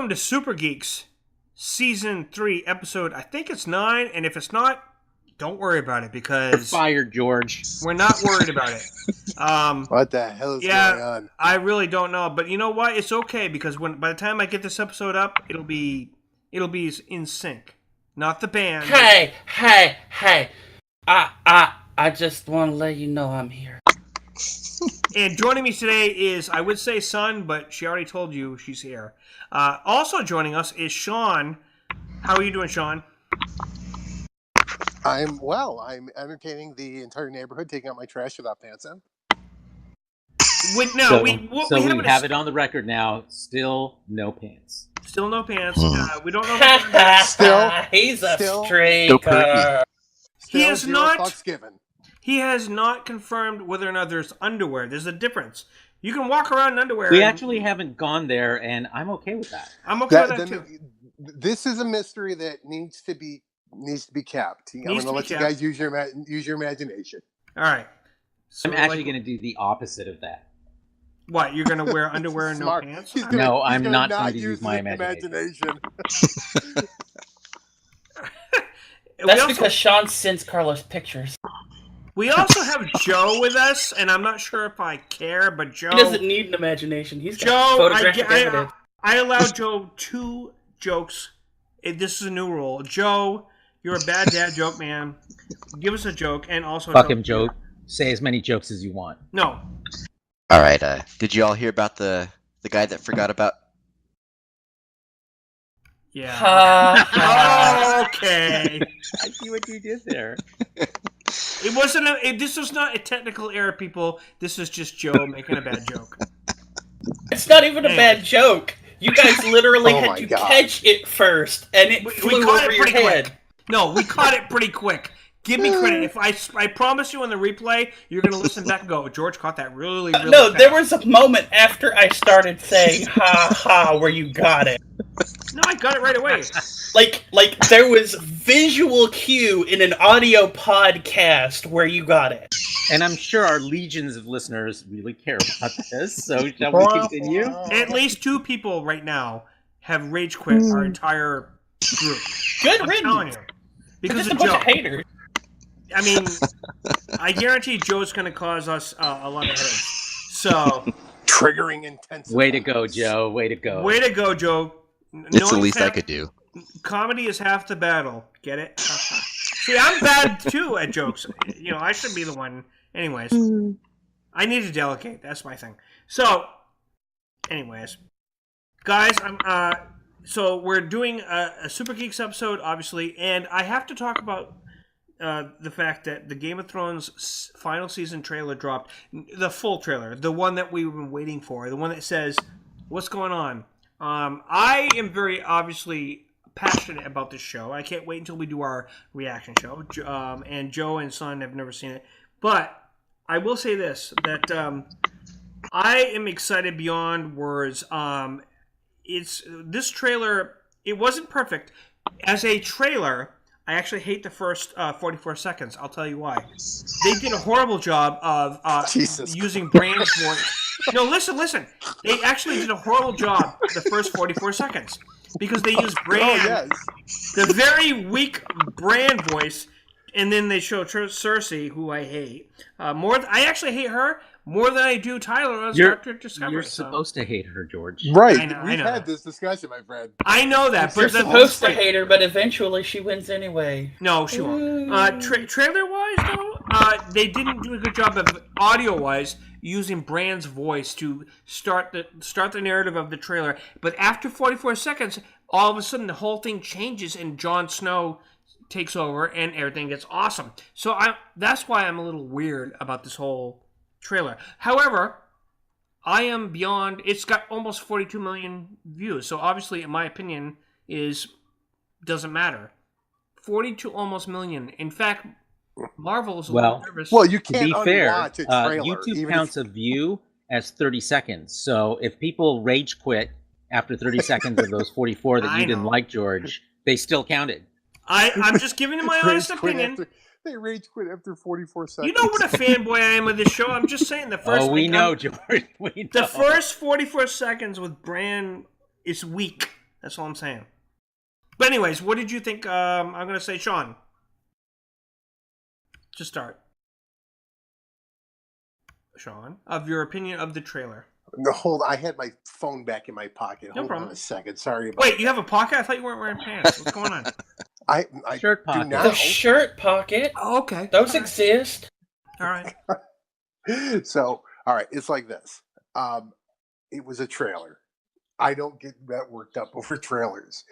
Welcome to Super Geeks, Season 3, Episode, I think it's 9, and if it's not, don't worry about it, because... You're fired, George. We're not worried about it. What the hell is going on? I really don't know, but you know what? It's okay, because by the time I get this episode up, it'll be in sync. Not the band. Hey! I just want to let you know I'm here. And joining me today is, I would say Sun, but she already told you she's here. Also joining us is Sean. How are you doing, Sean? I'm well. I'm entertaining the entire neighborhood, taking out my trash without pants on. We have it on the record now. Still no pants. Still no pants. We don't know. He's a streaker. He has not. He has not confirmed whether or not there's underwear. There's a difference. You can walk around in underwear. We actually haven't gone there, and I'm okay with that. I'm okay with that too. This is a mystery that needs to be kept. I'm going to let you guys use your imagination. All right. So I'm actually going to do the opposite of that. What? You're going to wear underwear and no pants? No, I'm not going to use my imagination. That's because Sean sends Carlos pictures. We also have Joe with us, and I'm not sure if I care, but Joe... He doesn't need an imagination. He's got photographic evidence. I allowed Joe 2 jokes. This is a new rule. Joe, you're a bad dad joke man. Give us a joke, and also... Fuck him, Joe. Say as many jokes as you want. No. All right. Did you all hear about the guy that forgot about... Yeah. Okay. I see what you did there. It wasn't. This was not a technical error, people. This is just Joe making a bad joke. It's not even a bad joke. You guys literally had to catch it first, and it flew over your head. No, we caught it pretty quick. Give me credit. If I promise you on the replay, you're going to listen back and go, George caught that really fast. No, there was a moment after I started saying, ha ha, where you got it. No, I got it right away. Like there was visual cue in an audio podcast where you got it. And I'm sure our legions of listeners really care about this, so shall we continue? At least 2 people right now have rage quit our entire group. Good riddance. Because of Joe. Bunch of haters. I mean, I guarantee Joe's going to cause us a lot of headaches. So, triggering intensity. Way to go, Joe. Way to go. Way to go, Joe. It's the least I could do. Comedy is half the battle. Get it? See, I'm bad too at jokes. You know, I should be the one. Anyways, I need to delegate. That's my thing. So, anyways, guys, so we're doing a Super Geeks episode, obviously, and I have to talk about the fact that the Game of Thrones final season trailer dropped. The full trailer, the one that we've been waiting for, the one that says what's going on. I am very obviously passionate about this show. I can't wait until we do our reaction show. And Joe and Son have never seen it, but I will say this: that I am excited beyond words. It's this trailer. It wasn't perfect as a trailer. I actually hate the first 44 seconds. I'll tell you why. They did a horrible job of using Bran's voice. No, listen. They actually did a horrible job the first 44 seconds because they used Bran, the very weak Bran voice, and then they show Cersei, who I hate. I actually hate her more than I do Tyler as Dr. Discovery. You're supposed to hate her, George. Right. I know, We've had this discussion, my friend. I know that. You're supposed to hate her, but eventually she wins anyway. No, she won't. Trailer-wise, though, they didn't do a good job of audio-wise using Bran's voice to start the narrative of the trailer. But after 44 seconds, all of a sudden the whole thing changes and Jon Snow takes over and everything gets awesome. So that's why I'm a little weird about this whole trailer. However, I am beyond. It's got almost 42 million views. So obviously, in my opinion, doesn't matter. 42 almost million. In fact, Marvel is a little nervous. Well, you can't to be fair, unwatch a trailer, YouTube counts a view as 30 seconds. So if people rage quit after 30 seconds of those 44 that you didn't like, George, they still counted. I'm just giving you my honest opinion. They rage quit after 44 seconds. You know what a fanboy I am of this show. I'm just saying the first. Oh, we know, George. We know. The first 44 seconds with Bran is weak. That's all I'm saying. But anyways, what did you think? I'm going to say Sean. To start. Sean, of your opinion of the trailer. No, hold on. I had my phone back in my pocket. No hold problem. on a second. Sorry about Wait, you have a pocket? I thought you weren't wearing pants. What's going on? I shirt pocket. Do now. The shirt pocket. Oh, okay. Those exist. All right. So, all right. It's like this. It was a trailer. I don't get that worked up over trailers.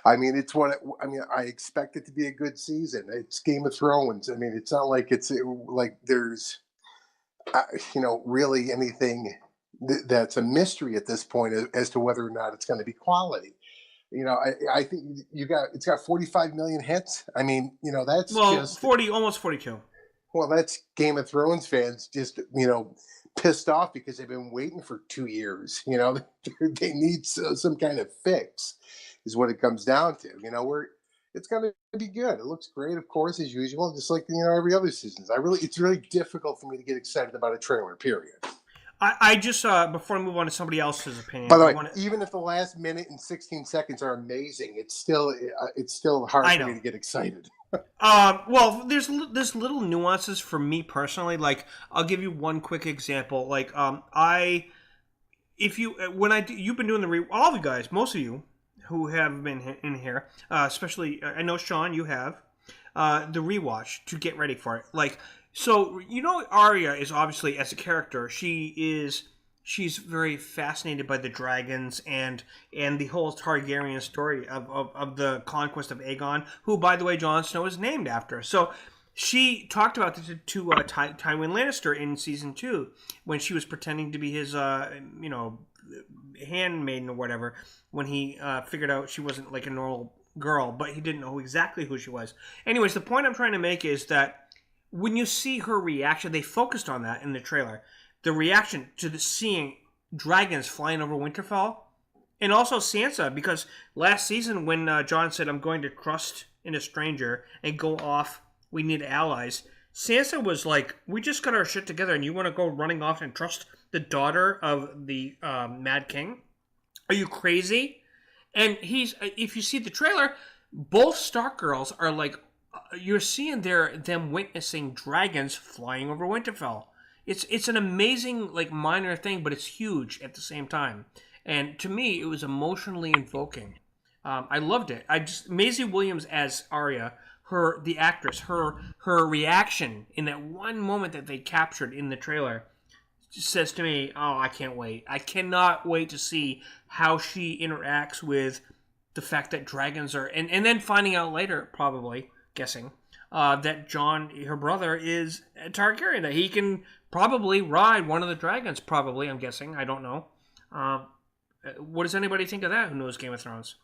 I mean, I expect it to be a good season. It's Game of Thrones. I mean, it's not like like there's, really anything that's a mystery at this point as to whether or not it's going to be quality. I think it's got 45 million hits. I mean, that's just 40, almost 42. Well, that's Game of Thrones fans just, pissed off because they've been waiting for 2 years. They need some kind of fix, is what it comes down to. It's going to be good. It looks great, of course, as usual, just like every other season. It's really difficult for me to get excited about a trailer. Period. I just before I move on to somebody else's opinion. By the way, even if the last minute and 16 seconds are amazing, it's still hard for me to get excited. Well, there's little nuances for me personally. Like, I'll give you one quick example. Like, you've been doing all of you guys, most of you who have been in here, especially I know Sean, you have the rewatch to get ready for it. Like, so Arya is obviously, as a character, she's very fascinated by the dragons and the whole Targaryen story of the conquest of Aegon, who, by the way, Jon Snow is named after. So she talked about this to Tywin Lannister in season 2 when she was pretending to be his, handmaiden or whatever, when he figured out she wasn't like a normal girl, but he didn't know exactly who she was. Anyways, the point I'm trying to make is that when you see her reaction, they focused on that in the trailer. The reaction to seeing dragons flying over Winterfell. And also Sansa, because last season when Jon said, I'm going to trust in a stranger and go off, we need allies, Sansa was like, we just got our shit together and you want to go running off and trust the daughter of the Mad King? Are you crazy? And if you see the trailer, both Stark girls are like, you're seeing them witnessing dragons flying over Winterfell. It's an amazing, like, minor thing, but it's huge at the same time. And to me, it was emotionally invoking. I loved it. Maisie Williams as Arya, the actress, her reaction in that one moment that they captured in the trailer just says to me, oh, I can't wait. I cannot wait to see how she interacts with the fact that dragons are... And then finding out later, probably, guessing, that Jon, her brother, is a Targaryen, that he can probably ride one of the dragons, probably, I'm guessing. I don't know. What does anybody think of that who knows Game of Thrones?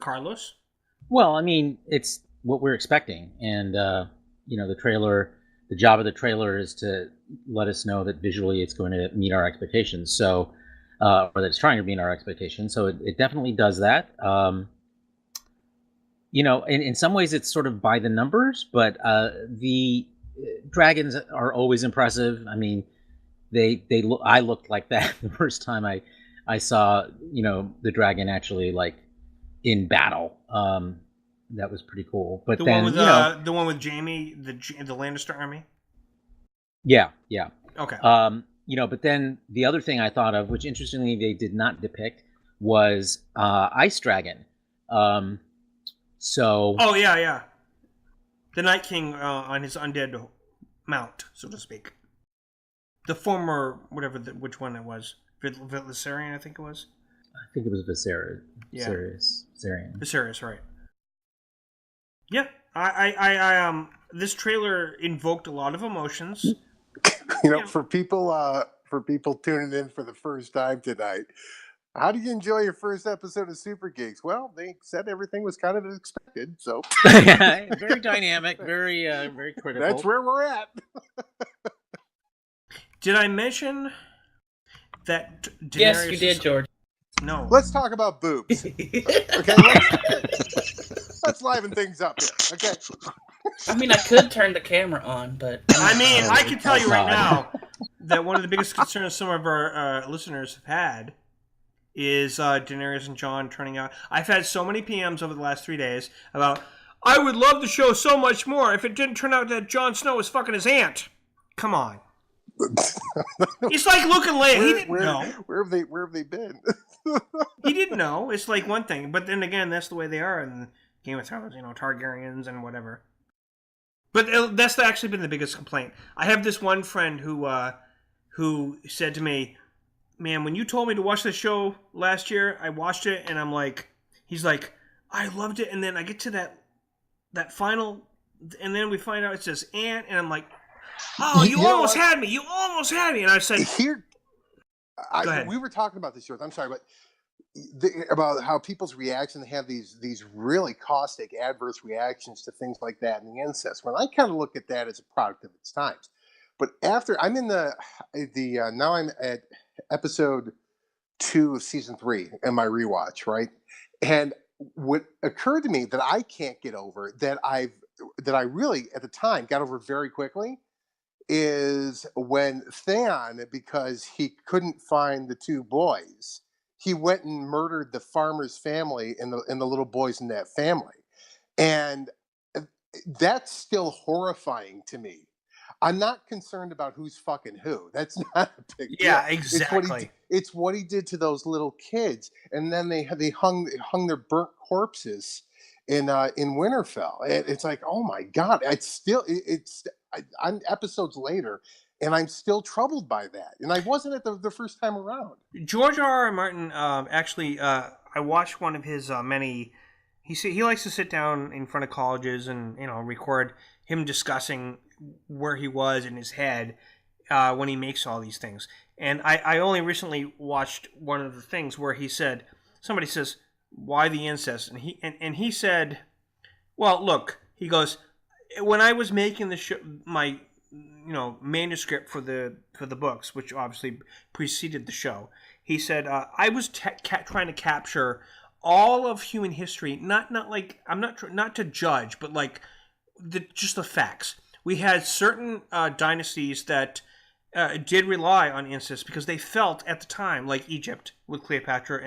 Carlos? Well, I mean, it's what we're expecting. And, the trailer, the job of the trailer is to let us know that visually it's going to meet our expectations. So, or that it's trying to meet our expectations. So it definitely does that. In some ways it's sort of by the numbers, but the dragons are always impressive. I mean, I looked like that the first time I saw, the dragon actually like in battle. That was pretty cool. But the then, one with Jaime, the Lannister army. Yeah. Okay. But then the other thing I thought of, which interestingly they did not depict, was Ice Dragon. Oh yeah, the Night King on his undead mount, so to speak. The former which one it was, Viserion, I think it was. I think it was Viserion. Yeah. Viserys, right? Yeah, I this trailer invoked a lot of emotions. For people tuning in for the first time tonight. How did you enjoy your first episode of Super Geeks? Well, they said everything was kind of expected, so very dynamic, very critical. That's where we're at. Did I mention that Daenerys? Yes, you did, George. No. Let's talk about boobs. Okay, let's liven things up here. Okay. I mean, I could turn the camera on, but I can tell you right now that one of the biggest concerns some of our listeners have had is Daenerys and Jon turning out. I've had so many PMs over the last 3 days about, I would love the show so much more if it didn't turn out that Jon Snow was fucking his aunt. Come on. It's like Luke and Leia. He didn't know. Where have they been? He didn't know. It's like one thing. But then again, that's the way they are in Game of Thrones. Targaryens and whatever. But that's actually been the biggest complaint. I have this one friend who said to me, man, when you told me to watch the show last year, I watched it, and he's like, I loved it, and then I get to that final, and then we find out it says Aunt, and I'm like, oh, you almost had me. You almost had me. And I said, go ahead. We were talking about this, George. I'm sorry, but about how people's reactions have these really caustic, adverse reactions to things like that and the incest. When I kind of look at that as a product of its times. But after I'm in now I'm at episode 2 of season 3 in my rewatch, right? And what occurred to me that I can't get over, that I really at the time got over very quickly, is when Theon, because he couldn't find the 2 boys, he went and murdered the farmer's family and the little boys in that family. And that's still horrifying to me. I'm not concerned about who's fucking who. That's not a big deal. Yeah, exactly. It's what he did to those little kids. And then they hung their burnt corpses in Winterfell. It's like, oh my God. I'm episodes later, and I'm still troubled by that. And I wasn't at the first time around. George R.R. Martin, actually, I watched one of his many. He likes to sit down in front of colleges and record him discussing where he was in his head when he makes all these things. And I only recently watched one of the things where somebody says, why the incest? And he said, well, look, he goes, when I was making the show, my manuscript for the books, which obviously preceded the show, he said I was trying to capture all of human history, not like I'm not to judge, but like just the facts. We had certain dynasties that did rely on incest because they felt at the time, like Egypt with Cleopatra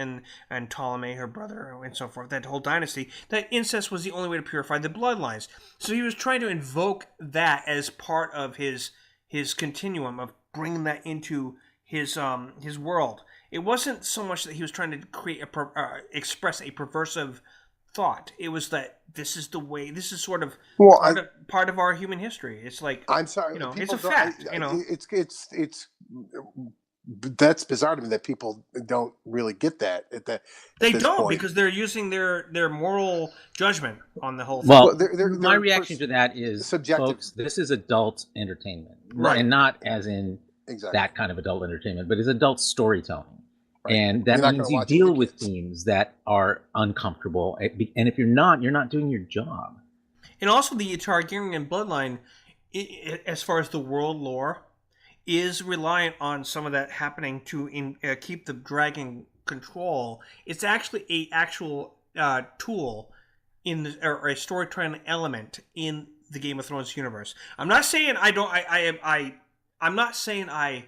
and Ptolemy, her brother, and so forth, that whole dynasty, that incest was the only way to purify the bloodlines. So he was trying to invoke that as part of his continuum of bringing that into his world. It wasn't so much that he was trying to express a perversive thought. It was that this is the way. This is sort of part of our human history. It's like, I'm sorry, it's a fact. It's that's bizarre to me that people don't really get that. They don't point. Because they're using their moral judgment on the whole thing. Well, my reaction to that is, subjective. Folks, this is adult entertainment, right? And not as in that kind of adult entertainment, but it's adult storytelling. Right. And that means you deal with themes that are uncomfortable. And if you're not doing your job. And also the Targaryen bloodline, as far as the world lore, is reliant on some of that happening to keep the dragon control. It's actually a actual tool or a storytelling element in the Game of Thrones universe. I'm not saying I'm not saying I.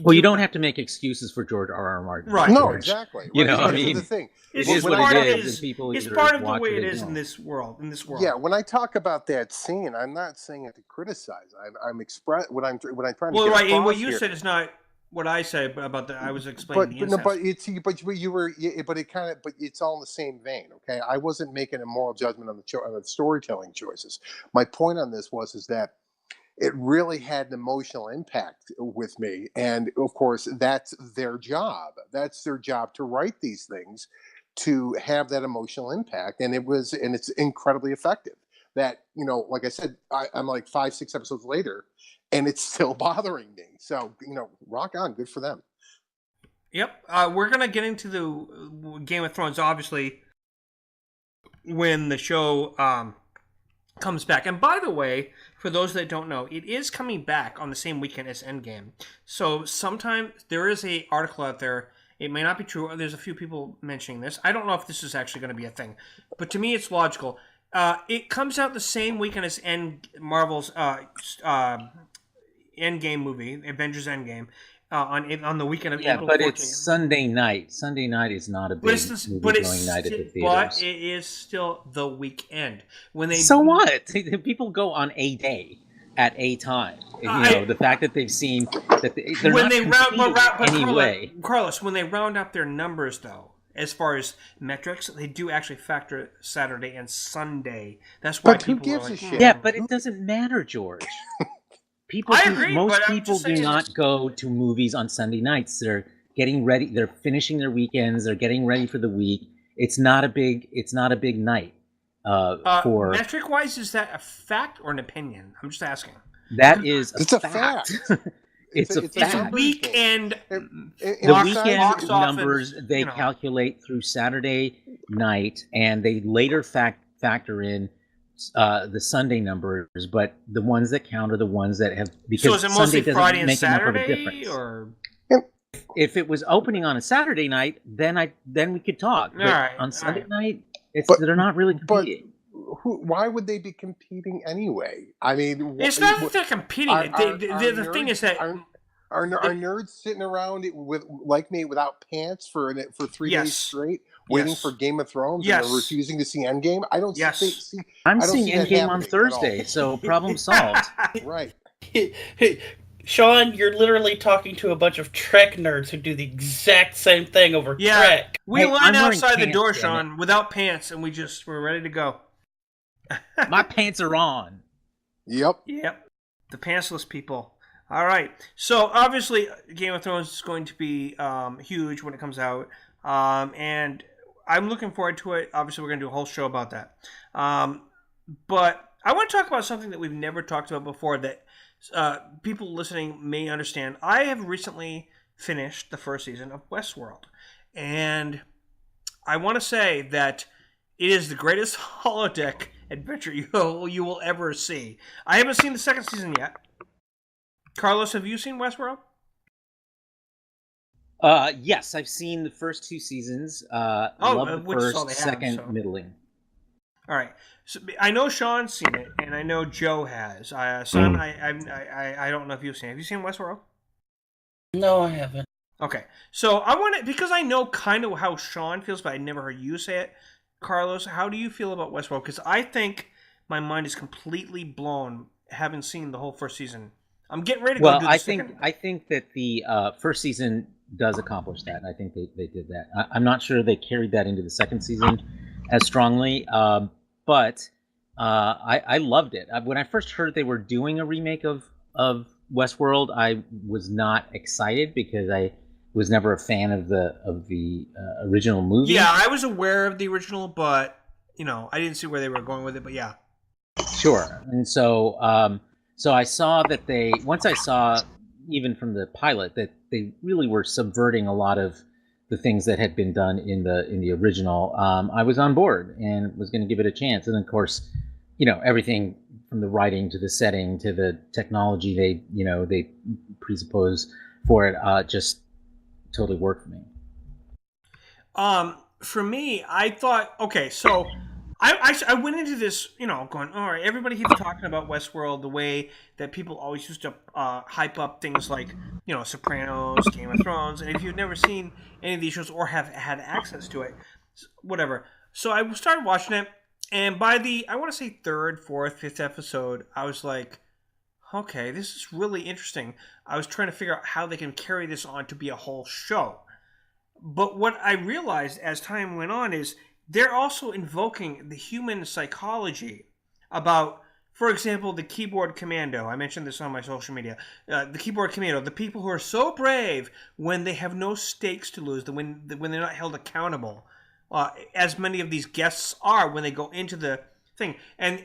Well, you don't have to make excuses for George R.R. Martin. Right. No, exactly. I mean, the thing. It's part of the way it is in this world. Yeah, when I talk about that scene, I'm not saying it to criticize. I'm what I'm trying to get right, across and what you here. said is not what I said about I was explaining the incest. But it's all in the same vein. Okay, I wasn't making a moral judgment on the storytelling choices. My point on this is that it really had an emotional impact with me. And of course, that's their job. That's their job to write these things, to have that emotional impact. And it's incredibly effective. That, like I said, I'm like 5-6 episodes later and it's still bothering me. So, rock on, good for them. Yep. We're going to get into the Game of Thrones, obviously, when the show comes back. And by the way, for those that don't know, it is coming back on the same weekend as Endgame. So sometime there is a article out there. It may not be true. There's a few people mentioning this. I don't know if this is actually going to be a thing, but to me, it's logical. It comes out the same weekend as Marvel's Endgame movie, Avengers Endgame, on the weekend of April 14th. But it's Sunday night. Sunday night is not a big movie-going night at the theaters. But it is still the weekend. So what? People go on a day at a time. The fact that they've seen that they're when not anyway. Carlos, when they round up their numbers, though, as far as metrics, they do actually factor Saturday and Sunday. That's why people gives a shit? Yeah, but it doesn't matter, George. Most people do not go to movies on Sunday nights. They're getting ready. They're finishing their weekends. They're getting ready for the week. It's not a big night. For metric wise, is that a fact or an opinion? I'm just asking. That is a fact. It's a fact. It's a weekend. The weekend numbers they calculate through Saturday night, and they later factor in the Sunday numbers. But the ones that count are the ones that have because so is it mostly Sunday Friday and make Saturday, enough of a difference. Or if it was opening on a Saturday night, then we could talk. But on Sunday night, they're not really competing. Why would they be competing anyway? I mean, it's not that they're competing. The thing is that are nerds sitting around like me without pants for 3 days straight, waiting for Game of Thrones and refusing to see Endgame? I don't. I'm seeing Endgame on Thursday, so problem solved. Right. Hey, Sean, you're literally talking to a bunch of Trek nerds who do the exact same thing over Trek. We line outside the door, Sean, without pants, and we're ready to go. My pants are on. Yep. The pantsless people. All right. So obviously, Game of Thrones is going to be huge when it comes out, and I'm looking forward to it. Obviously, we're going to do a whole show about that. But I want to talk about something that we've never talked about before that people listening may understand. I have recently finished the first season of Westworld, and I want to say that it is the greatest holodeck adventure you will ever see. I haven't seen the second season yet. Carlos, have you seen Westworld? Yes, I've seen the first 2 seasons. Love the first, second, middling. All right. So I know Sean's seen it, and I know Joe has. Son, I don't know if you've seen it. Have you seen Westworld? No, I haven't. Okay. So I want to, because I know kind of how Sean feels, but I never heard you say it. Carlos, how do you feel about Westworld? Because I think my mind is completely blown having seen the whole first season. I'm getting ready to go do the second. I think that the first season does accomplish that. I think they did that. I'm not sure they carried that into the second season as strongly, but I loved it. When I first heard they were doing a remake of Westworld, I was not excited because I was never a fan of the original movie. Yeah, I was aware of the original, but I didn't see where they were going with it. But yeah, sure. And so I saw that once I saw even from the pilot that they really were subverting a lot of the things that had been done in the original. I was on board and was going to give it a chance. And of course, everything from the writing to the setting to the technology they presuppose for it just totally worked for me. For me, I thought, okay, so I went into this, going, all right, everybody keeps talking about Westworld the way that people always used to hype up things like, Sopranos, Game of Thrones, and if you've never seen any of these shows or have had access to it, whatever. So I started watching it, and by the, I want to say 3rd, 4th, 5th episode, I was like, okay, this is really interesting. I was trying to figure out how they can carry this on to be a whole show. But what I realized as time went on is they're also invoking the human psychology about, for example, the keyboard commando. I mentioned this on my social media. The keyboard commando, the people who are so brave when they have no stakes to lose, when they're not held accountable, as many of these guests are when they go into the thing. And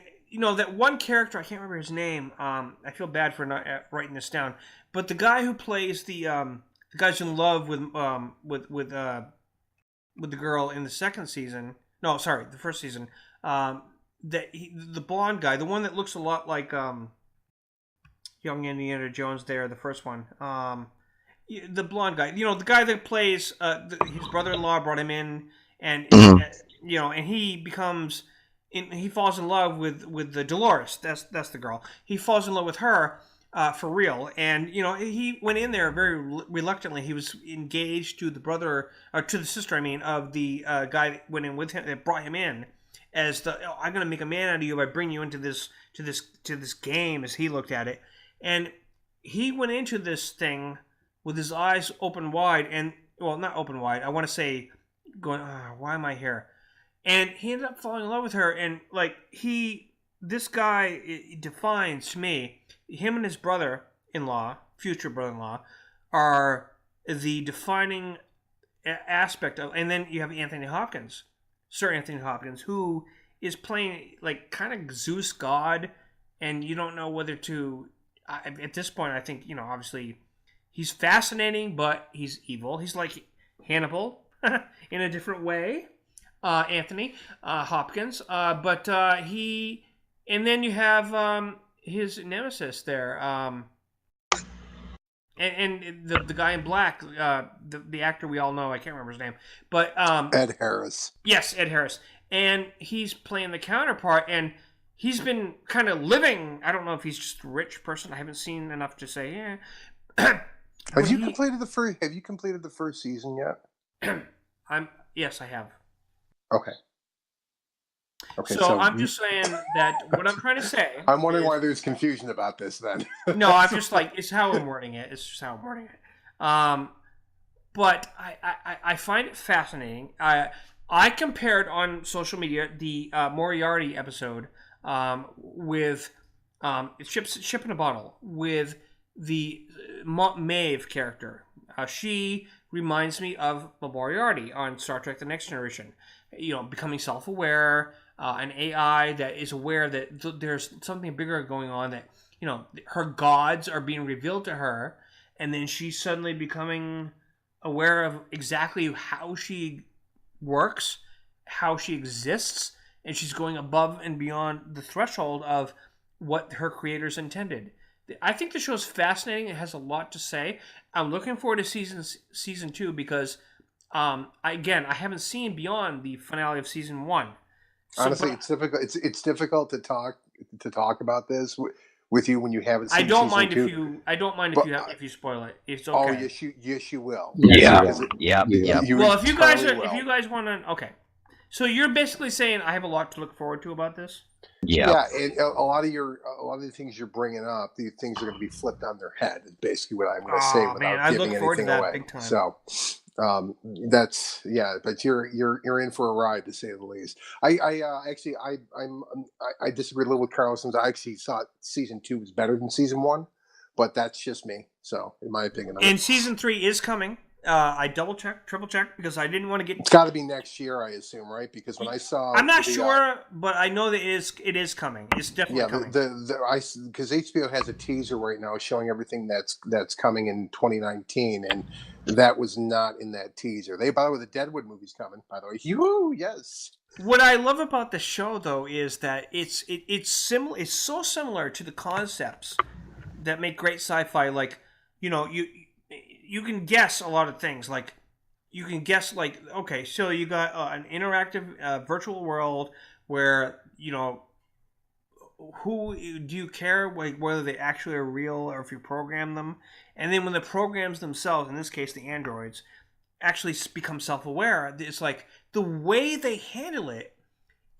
that one character, I can't remember his name. I feel bad for not writing this down. But the guy who plays the guy's in love with the girl in the second season. No, sorry, the first season. The blonde guy, the one that looks a lot like young Indiana Jones. There, the first one. The blonde guy. The guy that plays his brother-in-law brought him in, and and he becomes. He falls in love with the Dolores. That's the girl. He falls in love with her, for real. And he went in there very reluctantly. He was engaged to the brother, or to the sister, I mean, of the guy that went in with him, that brought him in as I'm going to make a man out of you by bringing you into this game, as he looked at it. And he went into this thing with his eyes open wide, and well, not open wide. I want to say, going, why am I here? And he ended up falling in love with her, and like this guy defines to me, him and his brother-in-law, future brother-in-law, are the defining aspect of. And then you have Anthony Hopkins, Sir Anthony Hopkins, who is playing like kind of Zeus god, and you don't know whether to. At this point, I think obviously he's fascinating, but he's evil. He's like Hannibal in a different way. Anthony Hopkins, but he, and then you have his nemesis there, and the guy in black, the actor we all know, I can't remember his name, but Ed Harris. Yes, Ed Harris, and he's playing the counterpart, and he's been kind of living. I don't know if he's just a rich person. I haven't seen enough to say. Yeah. Have you completed the first season yet? Yes, I have. Okay. So I'm just saying that what I'm trying to say. I'm wondering why there's confusion about this then. No, I'm just like, it's how I'm wording it. It's just how I'm wording it. But I find it fascinating. I compared on social media the Moriarty episode with Ship in a Bottle with the Maeve character. She reminds me of Moriarty on Star Trek: The Next Generation. Becoming self-aware, an AI that is aware that there's something bigger going on, that her gods are being revealed to her, and then she's suddenly becoming aware of exactly how she works, how she exists, and she's going above and beyond the threshold of what her creators intended. I think the show's fascinating. It has a lot to say. I'm looking forward to season 2 because, I haven't seen beyond the finale of season 1. So, honestly, it's difficult. It's difficult to talk about this with you when you haven't seen. I don't season mind 2. if you spoil it. It's okay. Oh yes, you will. Yeah. Well, if you guys want to, okay. So you're basically saying I have a lot to look forward to about this. Yeah, and a lot of the things you're bringing up, the things are going to be flipped on their head. Is basically what I'm going to say without giving anything away. Big time. So but you're in for a ride, to say the least. I disagree a little with Carlson's. I actually thought season 2 was better than season 1, but that's just me. So in my opinion, and season 3 is coming. I triple checked because I didn't want to get. It's got to be next year, I assume, right? Because when I saw, I'm not sure, but I know that it is coming. It's definitely coming. Because HBO has a teaser right now showing everything that's coming in 2019, and that was not in that teaser. By the way, the Deadwood movie's coming. By the way, yes. What I love about the show, though, is that it's similar. It's so similar to the concepts that make great sci-fi. Like you can guess a lot of things. Like you can guess, like, okay, so you got an interactive virtual world where who do you care, like, whether they actually are real or if you program them, and then when the programs themselves, in this case the androids, actually become self-aware, it's like the way they handle it,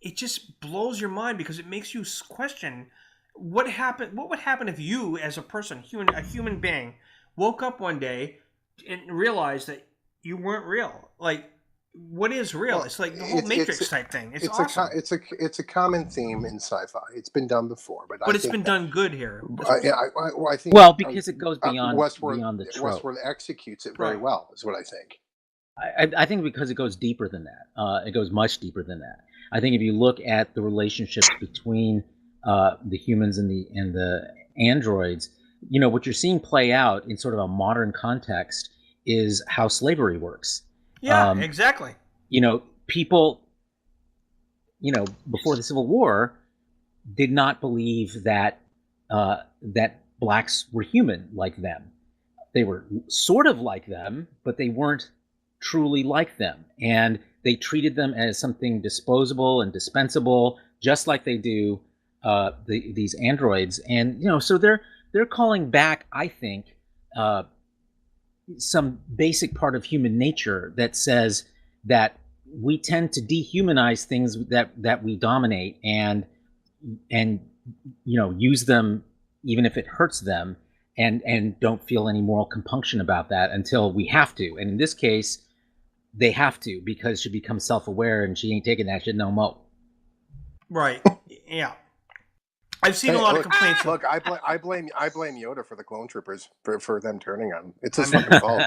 it just blows your mind because it makes you question what would happen if you, as a person, a human being, woke up one day and realized that you weren't real. Like, what is real? Well, it's like the whole Matrix type thing. It's awesome. It's a common theme in sci-fi. It's been done before, but it's been done good here. I think because it goes beyond the trope. Westworld executes it very well, is what I think. I think because it goes deeper than that. It goes much deeper than that. I think if you look at the relationships between the humans and the androids, what you're seeing play out in sort of a modern context is how slavery works. Yeah, exactly. People, before the Civil War, did not believe that that blacks were human like them. They were sort of like them, but they weren't truly like them, and they treated them as something disposable and dispensable, just like they do these androids. And so they're they're calling back, I think, some basic part of human nature that says that we tend to dehumanize things that we dominate and use them even if it hurts them, and don't feel any moral compunction about that until we have to. And in this case, they have to, because she becomes self-aware and she ain't taking that shit no more. Right. Yeah. I've seen a lot of complaints. Look, I blame Yoda for the clone troopers for them turning on him. It's his fucking fault.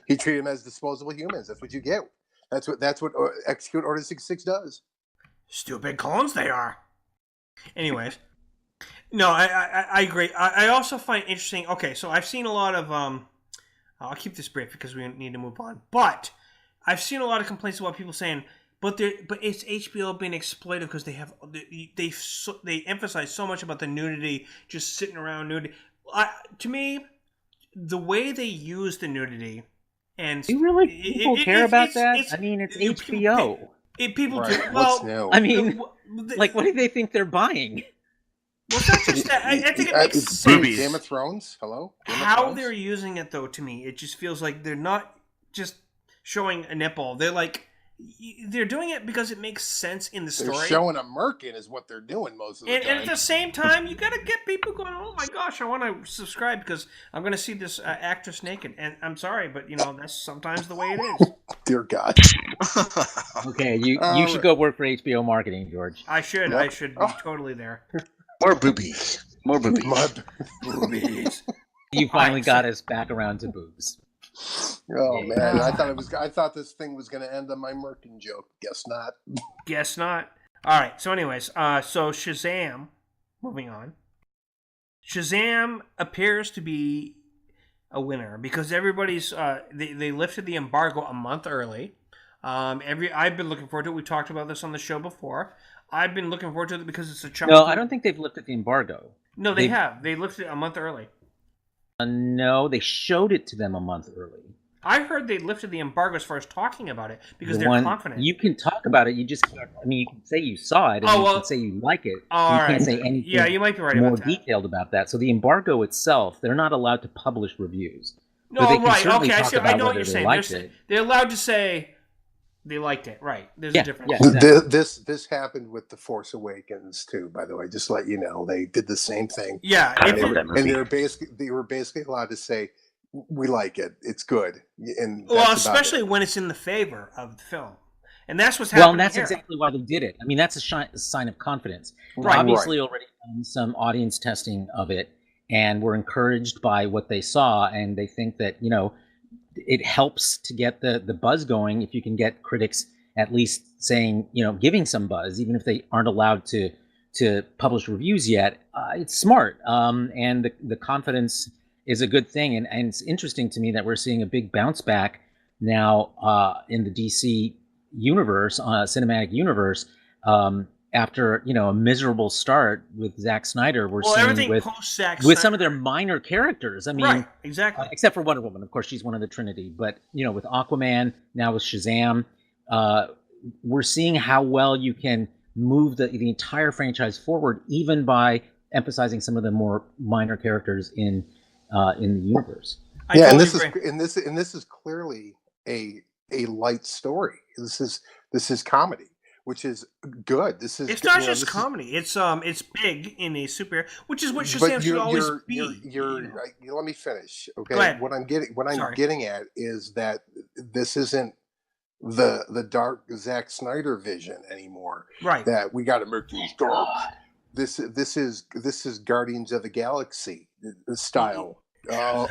He treated them as disposable humans. That's what you get. That's what Execute Order 66 does. Stupid clones they are. Anyways. No, I agree. I also find interesting. Okay, so I've seen a lot of. I'll keep this brief because we need to move on. But I've seen a lot of complaints about people saying, but it's HBO being exploitive because they emphasize so much about the nudity, just sitting around nudity. To me, the way they use the nudity, and do really people care about that? I mean, it's HBO. People right. do. Well, I mean, like, what do they think they're buying? Well, it's not just that. I think it makes sense. Game of Thrones? Hello? How they're using it, though, to me, it just feels like they're not just showing a nipple. They're doing it because it makes sense in the story. They're showing a merkin is what they're doing most of the time. And at the same time, you got to get people going, oh my gosh, I want to subscribe because I'm going to see this actress naked. And I'm sorry, but, that's sometimes the way it is. Dear God. Okay, you should go work for HBO marketing, George. I should. Yep. I should be totally there. More boobies. More boobies. Boobies. You finally got us back around to boobs. Oh man, I thought this thing was going to end on my merkin joke. Guess not. Guess not. All right. So, anyways, so Shazam. Moving on. Shazam appears to be a winner because everybody's they lifted the embargo a month early. I've been looking forward to it. We talked about this on the show before. I've been looking forward to it because it's a chunk. No, I don't think they've lifted the embargo. No, they have. They lifted it a month early. No, they showed it to them a month early. I heard they lifted the embargo as far as talking about it because they're confident. You can talk about it. You just can't. I mean, you can say you saw it, and you can say you like it. You can't say anything. Yeah, you might be right more about that. Detailed about that. So the embargo itself, they're not allowed to publish reviews. No, but they can right? certainly Okay, talk I know what whether you're they saying. liked it. They're allowed to say they liked it. Right? There's a difference. Yeah, exactly. This happened with The Force Awakens too. By the way, just to let you know, they did the same thing. Yeah, and they were basically allowed to say, we like it. It's good. And especially when it's in the favor of the film, and that's what's happening. Well, and that's exactly why they did it. I mean, that's a sign of confidence. Right. Obviously, already done some audience testing of it, and were encouraged by what they saw, and they think that it helps to get the buzz going if you can get critics at least saying, giving some buzz, even if they aren't allowed to publish reviews yet. It's smart, and the confidence is a good thing, and it's interesting to me that we're seeing a big bounce back now in the DC universe, cinematic universe. After a miserable start with Zack Snyder, we're seeing with some of their minor characters. I mean, right, exactly. Except for Wonder Woman, of course, she's one of the Trinity. But with Aquaman, now with Shazam, we're seeing how well you can move the entire franchise forward, even by emphasizing some of the more minor characters in the universe. And this is clearly a light story. This is comedy, which is good. It's not just comedy. It's big in a superhero, which is what Shazam should always be. Let me finish. Okay. What I'm getting at is that this isn't the dark Zack Snyder vision anymore. Right. That we got to make things dark. This is Guardians of the Galaxy style of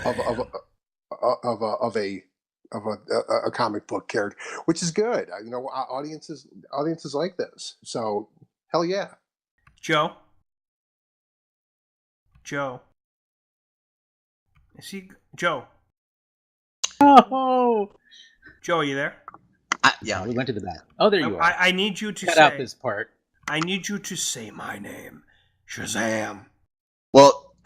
a comic book character, which is good. Audiences like this. So hell yeah. Joe. Is he Joe? Oh, Joe, are you there? Yeah, we went to the back. Oh, there you are. I need you to cut out this part. I need you to say my name, Shazam. Well,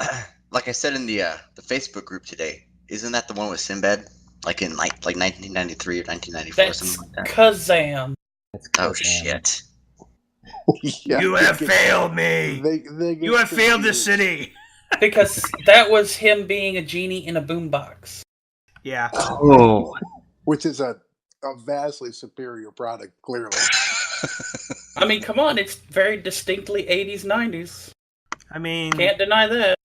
like I said in the Facebook group today, isn't that the one with Sinbad? Like in like 1993 or 1994, something like that. Kazam. Oh shit! You have failed me. You have failed the city. Because that was him being a genie in a boombox. Yeah. Oh. Which is a vastly superior product, clearly. I mean, come on, it's very distinctly 80s, 90s. I mean, can't deny that.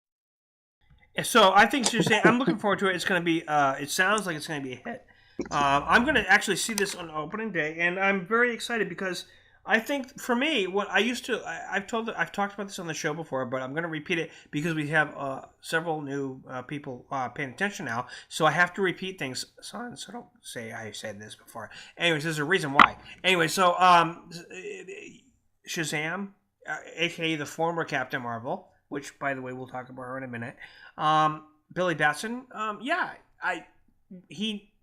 So I think seriously, I'm looking forward to it. It's going to be. It sounds like it's going to be a hit. I'm going to actually see this on opening day, and I'm very excited because I think for me, what I used to, I've talked about this on the show before, but I'm going to repeat it because we have several new people paying attention now. So I have to repeat things, son. So don't say I said this before. Anyways, there's a reason why. Anyway, so Shazam, aka the former Captain Marvel, which by the way we'll talk about her in a minute. Billy Batson,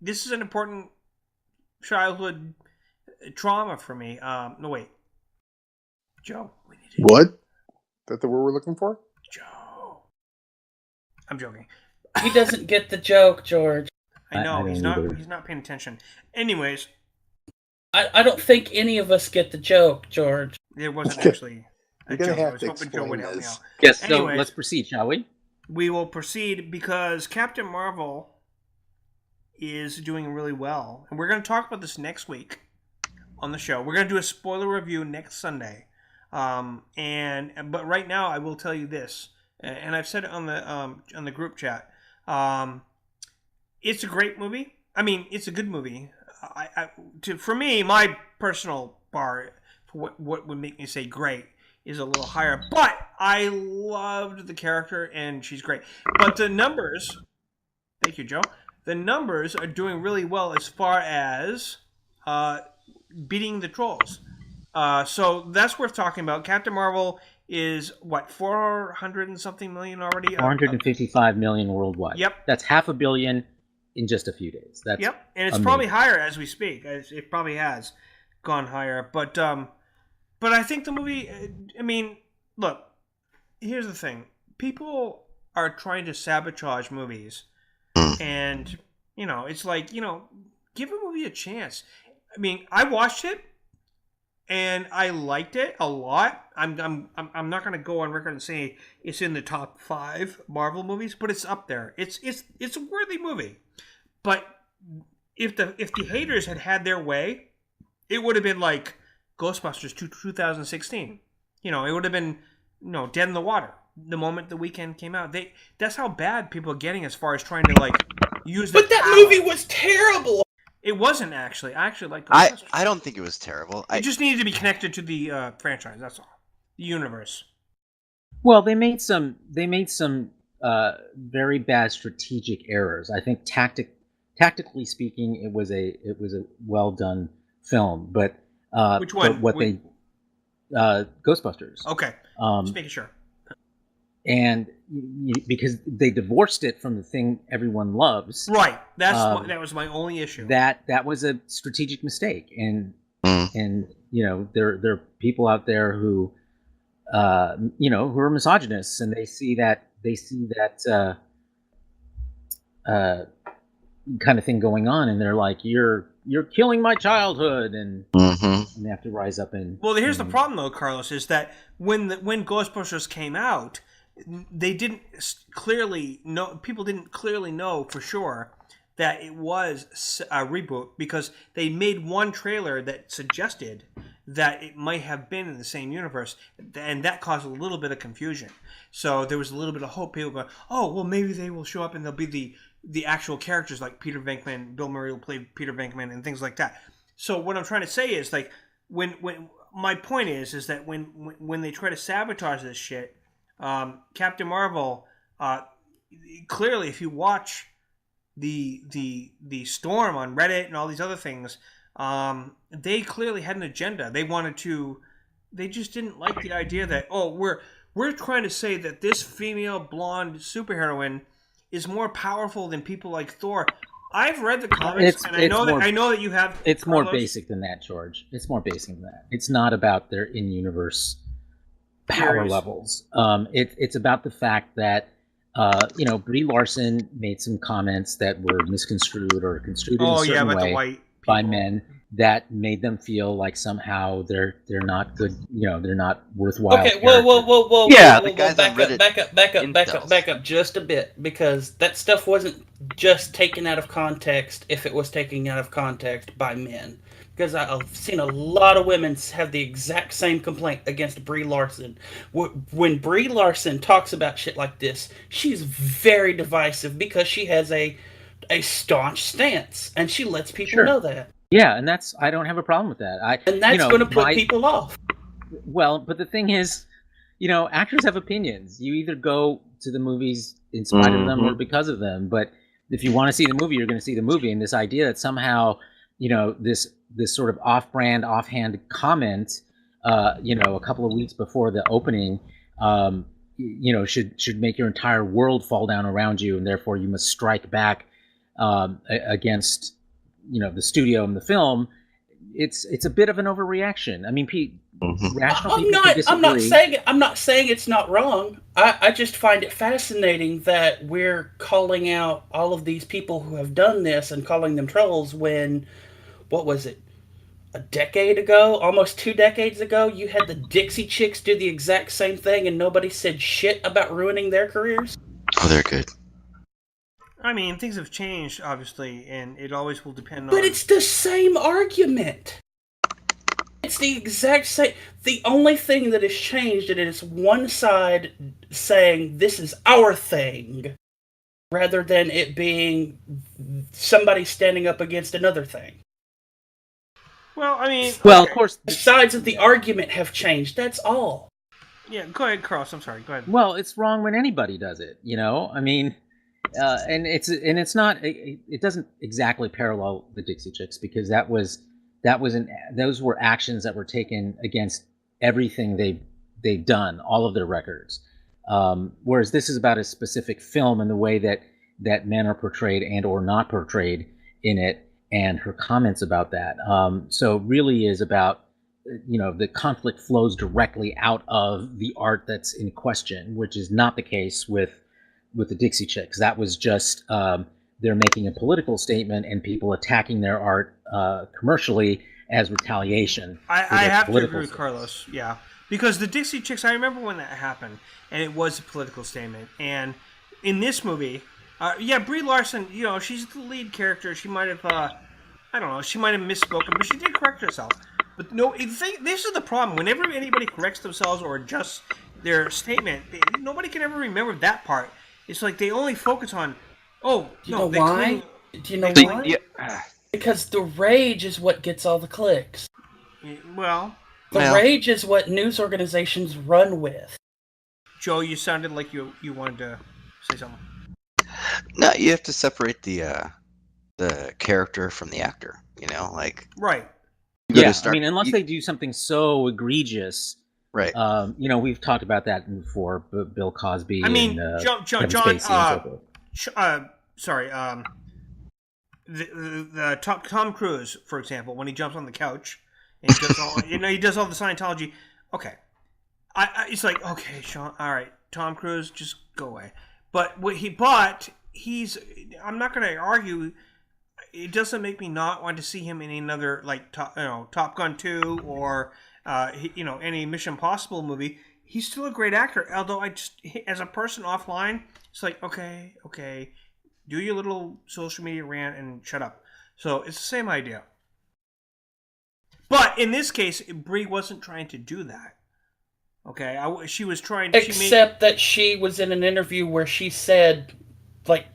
this is an important childhood trauma for me. No, wait. Joe. What? That the word we're looking for? Joe. I'm joking. He doesn't get the joke, George. I know, he's not paying attention. Anyways. I don't think any of us get the joke, George. There wasn't actually a You're gonna joke. have I was to hoping Joe would help me explain out. Yes, so Anyways, let's proceed, shall we? We will proceed because Captain Marvel is doing really well. And we're going to talk about this next week on the show. We're going to do a spoiler review next Sunday. But right now I will tell you this, and I've said it on the group chat. It's a great movie. I mean, it's a good movie. For me, my personal bar for what would make me say great is a little higher, but I loved the character and she's great. But the numbers, thank you, Joe. The numbers are doing really well as far as beating the trolls. So that's worth talking about. Captain Marvel is what, 400 and something million already? 455 million worldwide. Yep. That's $500 million in just a few days. That's yep, and it's amazing. probably higher as we speak. It probably has gone higher, but I think the movie. I mean, look. Here's the thing: people are trying to sabotage movies, and it's like give a movie a chance. I mean, I watched it, and I liked it a lot. I'm not going to go on record and say it's in the top 5 Marvel movies, but it's up there. It's a worthy movie. But if the haters had their way, it would have been like Ghostbusters 2016. It would have been dead in the water the moment the weekend came out. That's how bad people are getting as far as trying to like use. But that movie was terrible. It wasn't actually. I actually like Ghostbusters. I don't think it was terrible. It just needed to be connected to the franchise. That's all. The universe. Well, they made some very bad strategic errors. I think tactically speaking, it was a well done film. But which one? Ghostbusters. Okay. Just making sure. And because they divorced it from the thing everyone loves, right? That was my only issue. That was a strategic mistake, and there are people out there who who are misogynists, and they see that kind of thing going on, and they're like, you're killing my childhood, and they have to rise up and. Well, here's the problem, though, Carlos, is that when Ghostbusters came out, they didn't clearly know. People didn't clearly know for sure that it was a reboot because they made one trailer that suggested that it might have been in the same universe, and that caused a little bit of confusion. So there was a little bit of hope. People go, oh, well, maybe they will show up and they'll be the actual characters like Peter Venkman, Bill Murray will play Peter Venkman, and things like that. So what I'm trying to say is, like, when my point is that when they try to sabotage this shit, Captain Marvel, clearly, if you watch the storm on Reddit and all these other things, they clearly had an agenda. They just didn't like the idea that, oh, we're trying to say that this female blonde superheroine is more powerful than people like Thor. I've read the comics, and I know that you have. It's Carlos. More basic than that, George. It's more basic than that. It's not about their in-universe power levels. It's about the fact that Brie Larson made some comments that were misconstrued or construed in a certain way by men, that made them feel like somehow they're not good, they're not worthwhile. Okay, whoa, Yeah, whoa, the guys on Reddit back up just a bit, because that stuff wasn't just taken out of context if it was taken out of context by men. Because I've seen a lot of women have the exact same complaint against Brie Larson. When Brie Larson talks about shit like this, she's very divisive because she has a staunch stance, and she lets people know that. Yeah, and I don't have a problem with that. And that's going to put people off. Well, but the thing is, actors have opinions. You either go to the movies in spite of them or because of them. But if you want to see the movie, you're going to see the movie. And this idea that somehow, this sort of off-brand, offhand comment, a couple of weeks before the opening, should make your entire world fall down around you, and therefore you must strike back against, the studio and the film. It's a bit of an overreaction. I mean, rational people can disagree. I'm not saying it's not wrong. I just find it fascinating that we're calling out all of these people who have done this and calling them trolls when, what was it, a decade ago, almost 2 decades ago, you had the Dixie Chicks do the exact same thing and nobody said shit about ruining their careers? Oh, they're good. I mean, things have changed, obviously, and it always will depend on... But it's the same argument. It's the exact same... The only thing that has changed is it's one side saying, this is our thing, rather than it being somebody standing up against another thing. Well, I mean... Well, of course... The sides of the argument have changed, that's all. Yeah, go ahead, Cross, I'm sorry, go ahead. Well, it's wrong when anybody does it, I mean... it's not. It doesn't exactly parallel the Dixie Chicks, because those were actions that were taken against everything they've done, all of their records. Whereas this is about a specific film and the way that men are portrayed and or not portrayed in it, and her comments about that. So it really is about the conflict flows directly out of the art that's in question, which is not the case with the Dixie Chicks. That was just they're making a political statement and people attacking their art commercially as retaliation. I have to agree with Carlos, yeah. Because the Dixie Chicks, I remember when that happened, and it was a political statement. And in this movie, Brie Larson, she's the lead character. She might have, she might have misspoken, but she did correct herself. But no, this is the problem. Whenever anybody corrects themselves or adjusts their statement, nobody can ever remember that part. It's like they only focus on, Do you know why? Yeah. Because the rage is what gets all the clicks. Well, the rage is what news organizations run with. Joe, you sounded like you wanted to say something. No, you have to separate the character from the actor. Right. Yeah, I mean, unless they do something so egregious. Right. We've talked about that before. Bill Cosby. I mean, and, John. Sorry. The Tom Cruise, for example, when he jumps on the couch and he does all, he does all the Scientology. Okay, it's like, okay, Sean. All right, Tom Cruise, just go away. But he's. I'm not going to argue. It doesn't make me not want to see him in another Top Gun 2 or any Mission Impossible movie. He's still a great actor. Although as a person offline, it's like, okay, do your little social media rant and shut up. So it's the same idea. But in this case, Brie wasn't trying to do that. Okay, she was trying to... Except that she was in an interview where she said,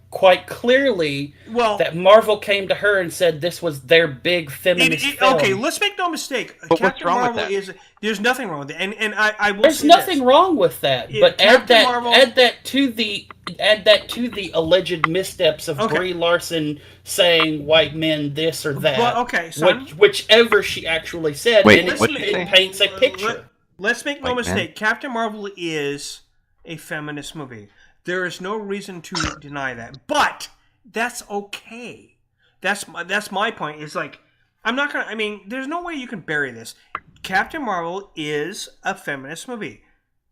quite clearly, that Marvel came to her and said this was their big feminist film. Okay, let's make no mistake. But Captain what's wrong Marvel with that? There's nothing wrong with it. And I will There's say nothing this. wrong with that. But add that to the alleged missteps of Brie Larson saying white men this or that. Well, okay, son. Whichever she actually said, Wait, and it paints a picture. Let's make no mistake. Captain Marvel is a feminist movie. There is no reason to deny that. But that's okay. That's my point. It's like, I'm not going to... I mean, there's no way you can bury this. Captain Marvel is a feminist movie.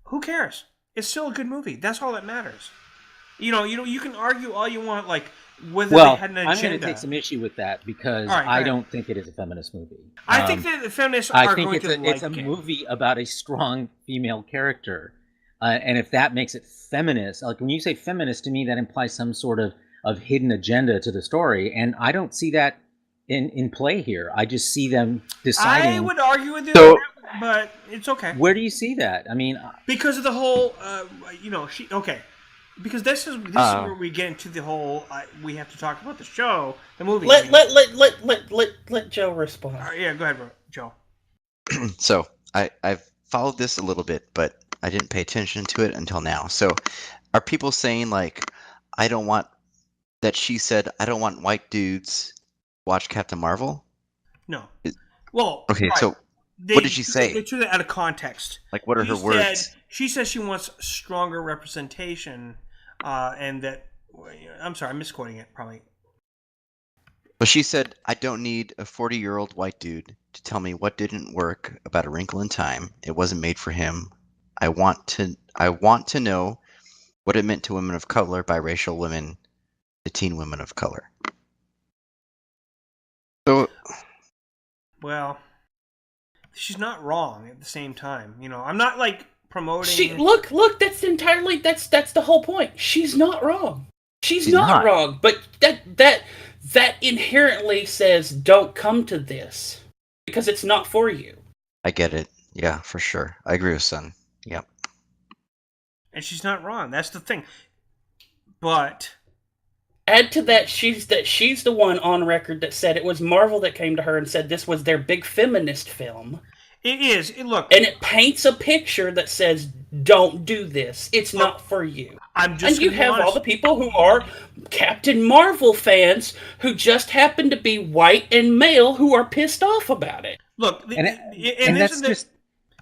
Who cares? It's still a good movie. That's all that matters. You can argue all you want, whether Well, they had an I'm agenda. going to take some issue with that because All right, go I ahead. don't think it is a feminist movie. I think that the feminists I are think going to like it's a it. movie about a strong female character, and if that makes it feminist, like when you say feminist, to me that implies some sort of hidden agenda to the story, and I don't see that in play here. I just see them deciding. I would argue with you, So- but it's okay. Where do you see that? I mean, Because of the whole, because this is where we get into the whole. We have to talk about the show, the movie. Let Joe respond. All right, yeah, go ahead, Joe. So I've followed this a little bit, but I didn't pay attention to it until now. So are people saying like, I don't want that she said I don't want white dudes watch Captain Marvel? No. Well, Okay, right. so what did she say? They took it out of context. Like, what are her words? She says she wants stronger representation, and that. I'm sorry, I'm misquoting it probably. Well, she said, I don't need a 40-year-old white dude to tell me what didn't work about A Wrinkle in Time. It wasn't made for him. I want to know what it meant to women of color, biracial women, to teen women of color. So, Well, she's not wrong at the same time. I'm not like promoting. Look, that's entirely that's the whole point. She's not wrong. She's not wrong, but that inherently says don't come to this because it's not for you. I get it. Yeah, for sure. I agree with Son. Yep. And she's not wrong. That's the thing. But add to that, she's the one on record that said it was Marvel that came to her and said this was their big feminist film. It is. Look, and it paints a picture that says, "Don't do this. It's not for you." I'm just. And you have all the people who are Captain Marvel fans who just happen to be white and male who are pissed off about it. Look, and that's just.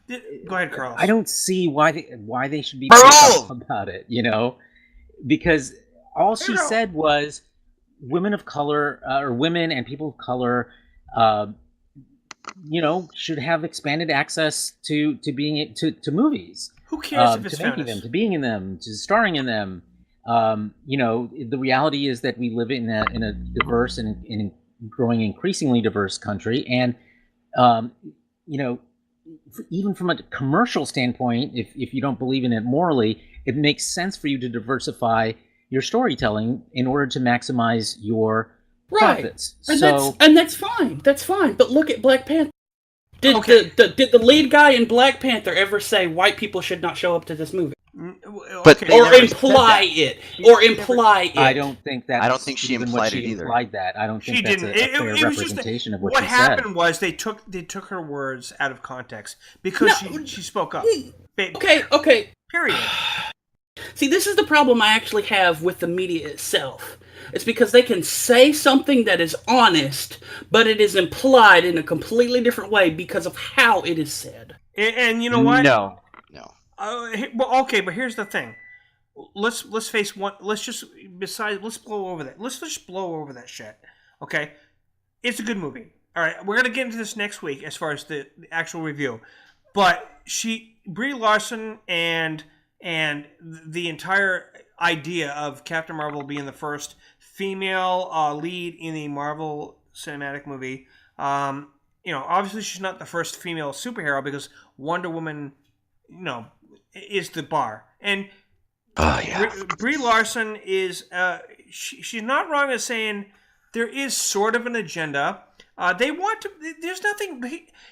Go ahead, Carlos. I don't see why they should be pissed off about it. Because all she said was women of color or women and people of color. Should have expanded access to being to movies. Who cares if it's to making them, to being in them, to starring in them. The reality is that we live in a diverse and in growing increasingly diverse country, and even from a commercial standpoint, if you don't believe in it morally, it makes sense for you to diversify your storytelling in order to maximize your profits. And that's fine. That's fine. But look at Black Panther. Did the lead guy in Black Panther ever say white people should not show up to this movie? But or imply it. I don't think that. I don't think she implied it either. Implied that. I don't think that's a fair representation of what she said. What happened was they took her words out of context because she spoke up. Okay. Period. See, this is the problem I actually have with the media itself. It's because they can say something that is honest, but it is implied in a completely different way because of how it is said. And you know what? No. Well, okay, but here's the thing. Let's face one. Let's blow over that. Let's just blow over that shit. Okay, it's a good movie. All right, we're gonna get into this next week as far as the actual review. But Brie Larson and the entire idea of Captain Marvel being the first female lead in the Marvel cinematic movie. Obviously she's not the first female superhero because Wonder Woman, is the bar. And Brie Larson is she's not wrong in saying there is sort of an agenda. They want to. There's nothing.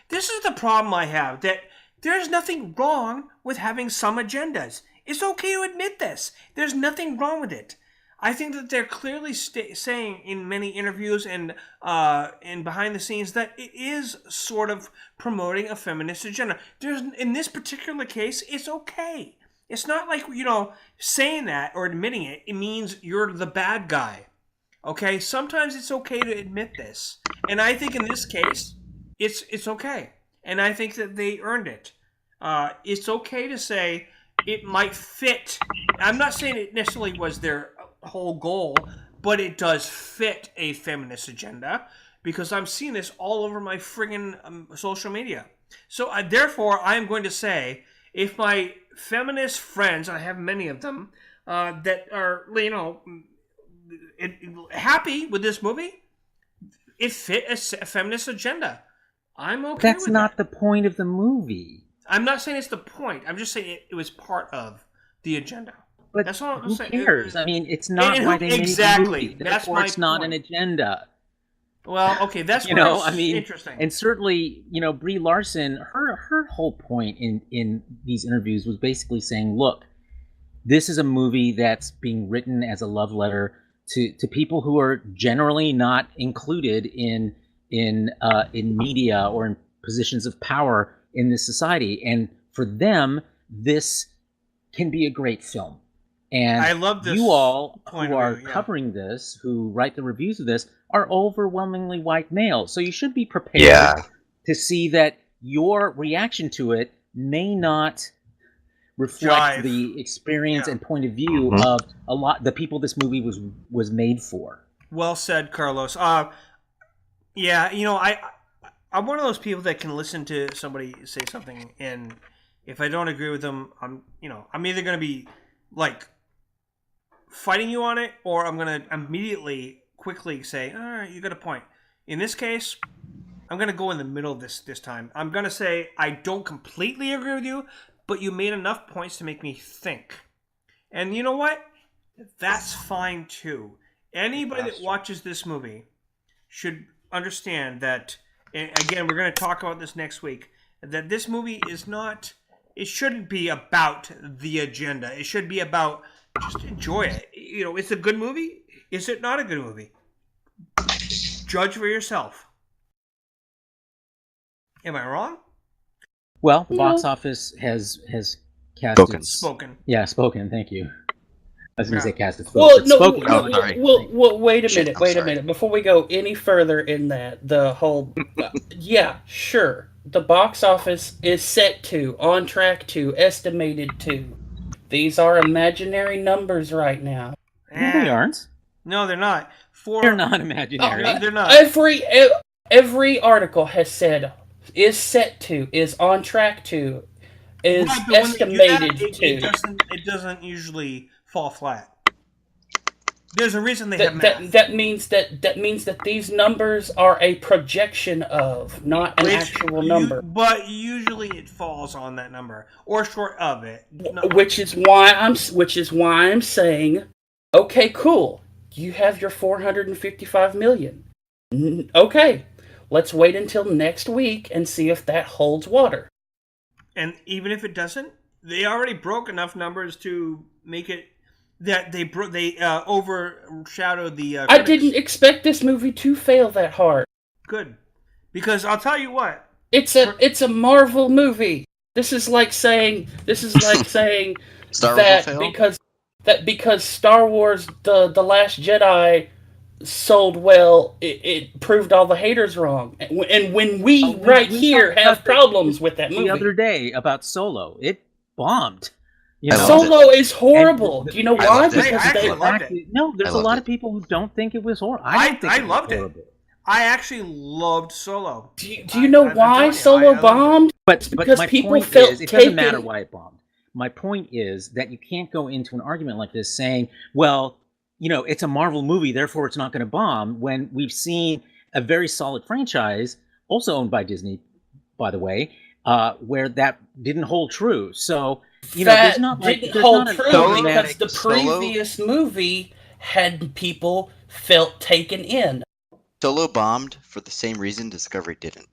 This is the problem I have, that there's nothing wrong with having some agendas. It's okay to admit this. There's nothing wrong with it. I think that they're clearly saying in many interviews and behind the scenes that it is sort of promoting a feminist agenda. In this particular case, it's okay. It's not like, saying that or admitting it, it means you're the bad guy. Okay? Sometimes it's okay to admit this. And I think in this case, it's okay. And I think that they earned it. It's okay to say it might fit. I'm not saying it necessarily was their whole goal, but it does fit a feminist agenda because I'm seeing this all over my friggin' social media. So therefore, I'm going to say, if my feminist friends, I have many of them, that are, happy with this movie. It fit a feminist agenda. I'm okay with That's not that. the point of the movie. I'm not saying it's the point. I'm just saying it was part of the agenda. But That's all I'm who saying. cares? I mean, it's not And why they made the exactly. movie. That's Therefore, my it's not point. an agenda. Well, okay, that's interesting. And certainly, Brie Larson, her whole point in these interviews was basically saying, look, this is a movie that's being written as a love letter to people who are generally not included in media or in positions of power in this society, and for them, this can be a great film. And I love this you all point who of are view, yeah. covering this, who write the reviews of this, are overwhelmingly white males. So you should be prepared to see that your reaction to it may not reflect Jive. the experience Yeah. and point of view of a lot the people this movie was made for. Well said, Carlos. Yeah, I'm one of those people that can listen to somebody say something, and if I don't agree with them, I'm either going to be like fighting you on it, or I'm going to immediately, quickly say, all right, you got a point. In this case, I'm going to go in the middle of this time. I'm going to say I don't completely agree with you, but you made enough points to make me think. And you know what? That's fine too. Anybody that watches this movie should understand that, and again, we're going to talk about this next week, that this movie it shouldn't be about the agenda. It should be about just enjoy it. It's a good movie. Is it not a good movie? Judge for yourself. Am I wrong? Well, the box office has cast Spoken. Yeah, spoken. Thank you. I was going to say cast its Well, vote. no, Spoken. wait a minute. Before we go any further in that, the whole, yeah, sure, the box office is set to, on track to, estimated to. These are imaginary numbers right now. No, they aren't. No, they're not. They're not imaginary. They're not. Every article has said is set to, is on track to, is estimated to. It doesn't usually fall flat. There's a reason they have math. That means that these numbers are a projection of, not an actual number. But usually it falls on that number or short of it. Which is why I'm saying, okay, cool. You have your 455 million. Okay, let's wait until next week and see if that holds water. And even if it doesn't, they already broke enough numbers to make it that they overshadowed the. Critics. I didn't expect this movie to fail that hard. Good, because I'll tell you what. It's a Marvel movie. This is like saying Star that because Star Wars the Last Jedi sold well, it proved all the haters wrong. And when we here have problems with that movie. The other day about Solo, it bombed. Solo is horrible. Do you know why? Because they loved it. No, there's a lot of people who don't think it was horrible. I loved it. I actually loved Solo. Do you know why Solo bombed? But because my people point felt is, it doesn't matter why it bombed. My point is that you can't go into an argument like this saying, well, it's a Marvel movie, therefore it's not going to bomb, when we've seen a very solid franchise, also owned by Disney, by the way, where that didn't hold true. So, there's not like... didn't hold true because the previous movie had people felt taken in. Solo bombed for the same reason Discovery didn't.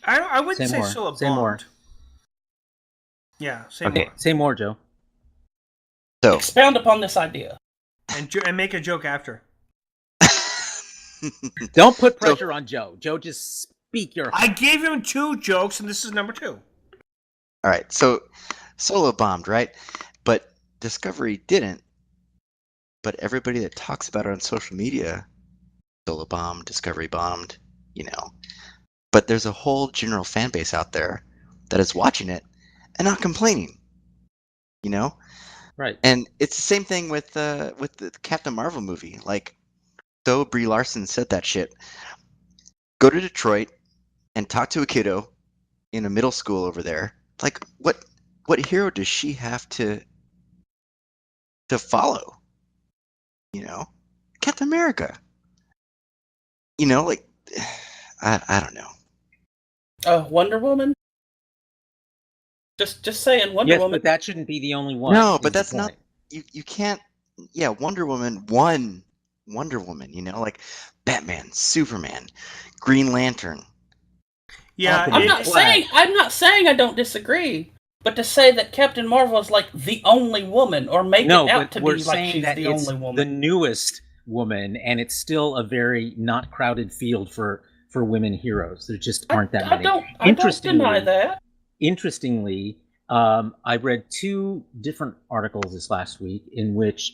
I wouldn't say Solo bombed. Say more. Yeah, say more. Say more, Joe. So expound upon this idea. And make a joke after. Don't put pressure on Joe. Joe, just speak your heart. I gave him 2 jokes, and this is number 2. All right, so Solo bombed, right? But Discovery didn't. But everybody that talks about it on social media, Solo bombed, Discovery bombed, But there's a whole general fan base out there that is watching it and not complaining, Right. And it's the same thing with the Captain Marvel movie. Like, so Brie Larson said that shit. Go to Detroit and talk to a kiddo in a middle school over there. Like, what hero does she have to follow? You know, Captain America. You know, like I don't know. Wonder Woman. Just saying, Wonder Yes, Woman. but that shouldn't be the only one. No, is but the that's not. point. You can't. Yeah, Wonder Woman. One Wonder Woman. You know, like Batman, Superman, Green Lantern. Yeah, Optimus I'm not Flash. saying I don't disagree, but to say that Captain Marvel is like the only woman, or make No, it out but to we're be like saying she's that the it's only the woman. newest woman, and it's still a very not crowded field for women heroes. There just aren't that many. I don't deny that. Interestingly, I read 2 different articles this last week in which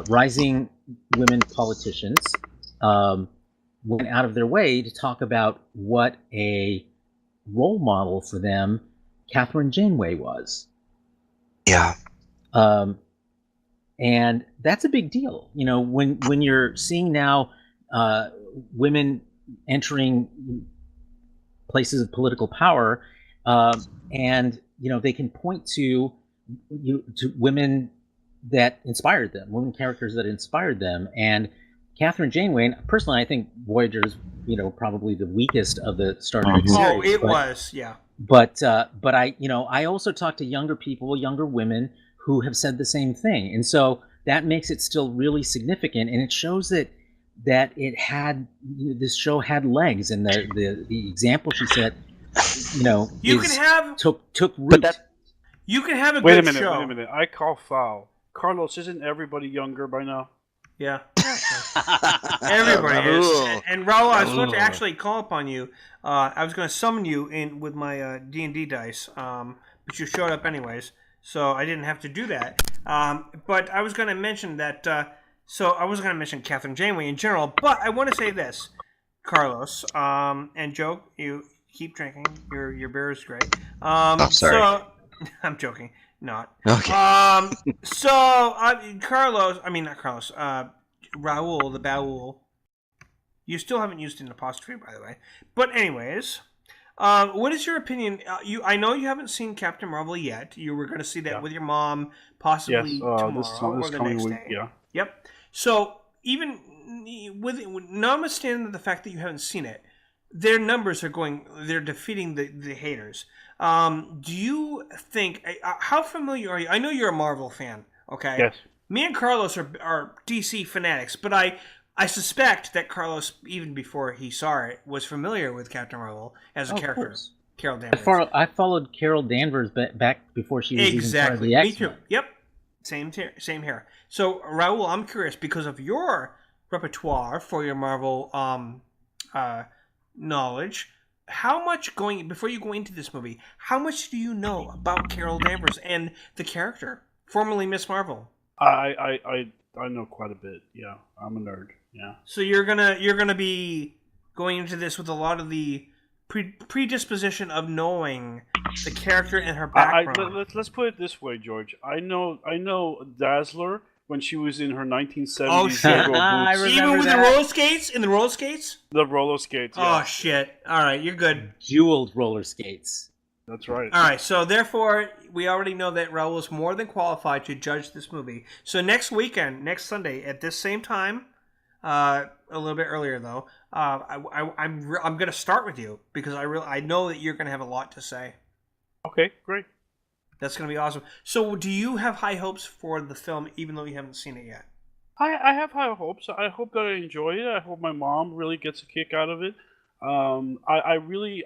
rising women politicians went out of their way to talk about what a role model for them Catherine Janeway was. Yeah. And that's a big deal. You know, when you're seeing now women entering places of political power, and you know they can point to women that inspired them, women characters that inspired them, and Catherine Janeway. And personally, I think Voyager is probably the weakest of the Star Trek series. Oh, it was, yeah. But I also talk to younger people, younger women who have said the same thing, and so that makes it still really significant, and it shows that it had this show had legs, and the example she set, took root. You can have a Wait good a minute, show. wait a minute. I call foul. Carlos, isn't everybody younger by now? Yeah. Everybody is. And Raul, I was supposed to actually call upon you. I was going to summon you in with my D&D dice, but you showed up anyways, so I didn't have to do that. But I was going to mention that. So I wasn't going to mention Catherine Janeway in general, but I want to say this, Carlos, and Joe, you keep drinking. Your beer is great. I'm sorry. So, I'm joking. Not. Okay. Raul, the Baul. You still haven't used an apostrophe, by the way. But anyways, what is your opinion? I know you haven't seen Captain Marvel yet. You were going to see that with your mom, possibly tomorrow or the next day. Yeah. Yep. So even with notwithstanding the fact that you haven't seen it, their numbers they're defeating the haters. Do you think, how familiar are you? I know you're a Marvel fan, okay? Yes. Me and Carlos are DC fanatics, but I suspect that Carlos, even before he saw it, was familiar with Captain Marvel as a character. Course. Carol Danvers. I followed Carol Danvers back before she was even part of the X-Men. Me too. Yep. Same here. So, Raul, I'm curious, because of your repertoire for your Marvel knowledge, how much before you go into this movie, how much do you know about Carol Danvers and the character, formerly Miss Marvel? I know quite a bit. Yeah, I'm a nerd. Yeah. So you're gonna be going into this with a lot of the predisposition of knowing the character and her background. Let's put it this way, George. I know Dazzler when she was in her 1970s. Oh shit! boots. Even with the roller skates, The roller skates. Yeah. Oh shit! All right, you're good. Jeweled roller skates. That's right. All right, so therefore, we already know that Raul is more than qualified to judge this movie. So next Sunday, at this same time, a little bit earlier though, I'm going to start with you because I know that you're going to have a lot to say. Okay, great. That's going to be awesome. So, do you have high hopes for the film, even though you haven't seen it yet? I have high hopes. I hope that I enjoy it. I hope my mom really gets a kick out of it. I really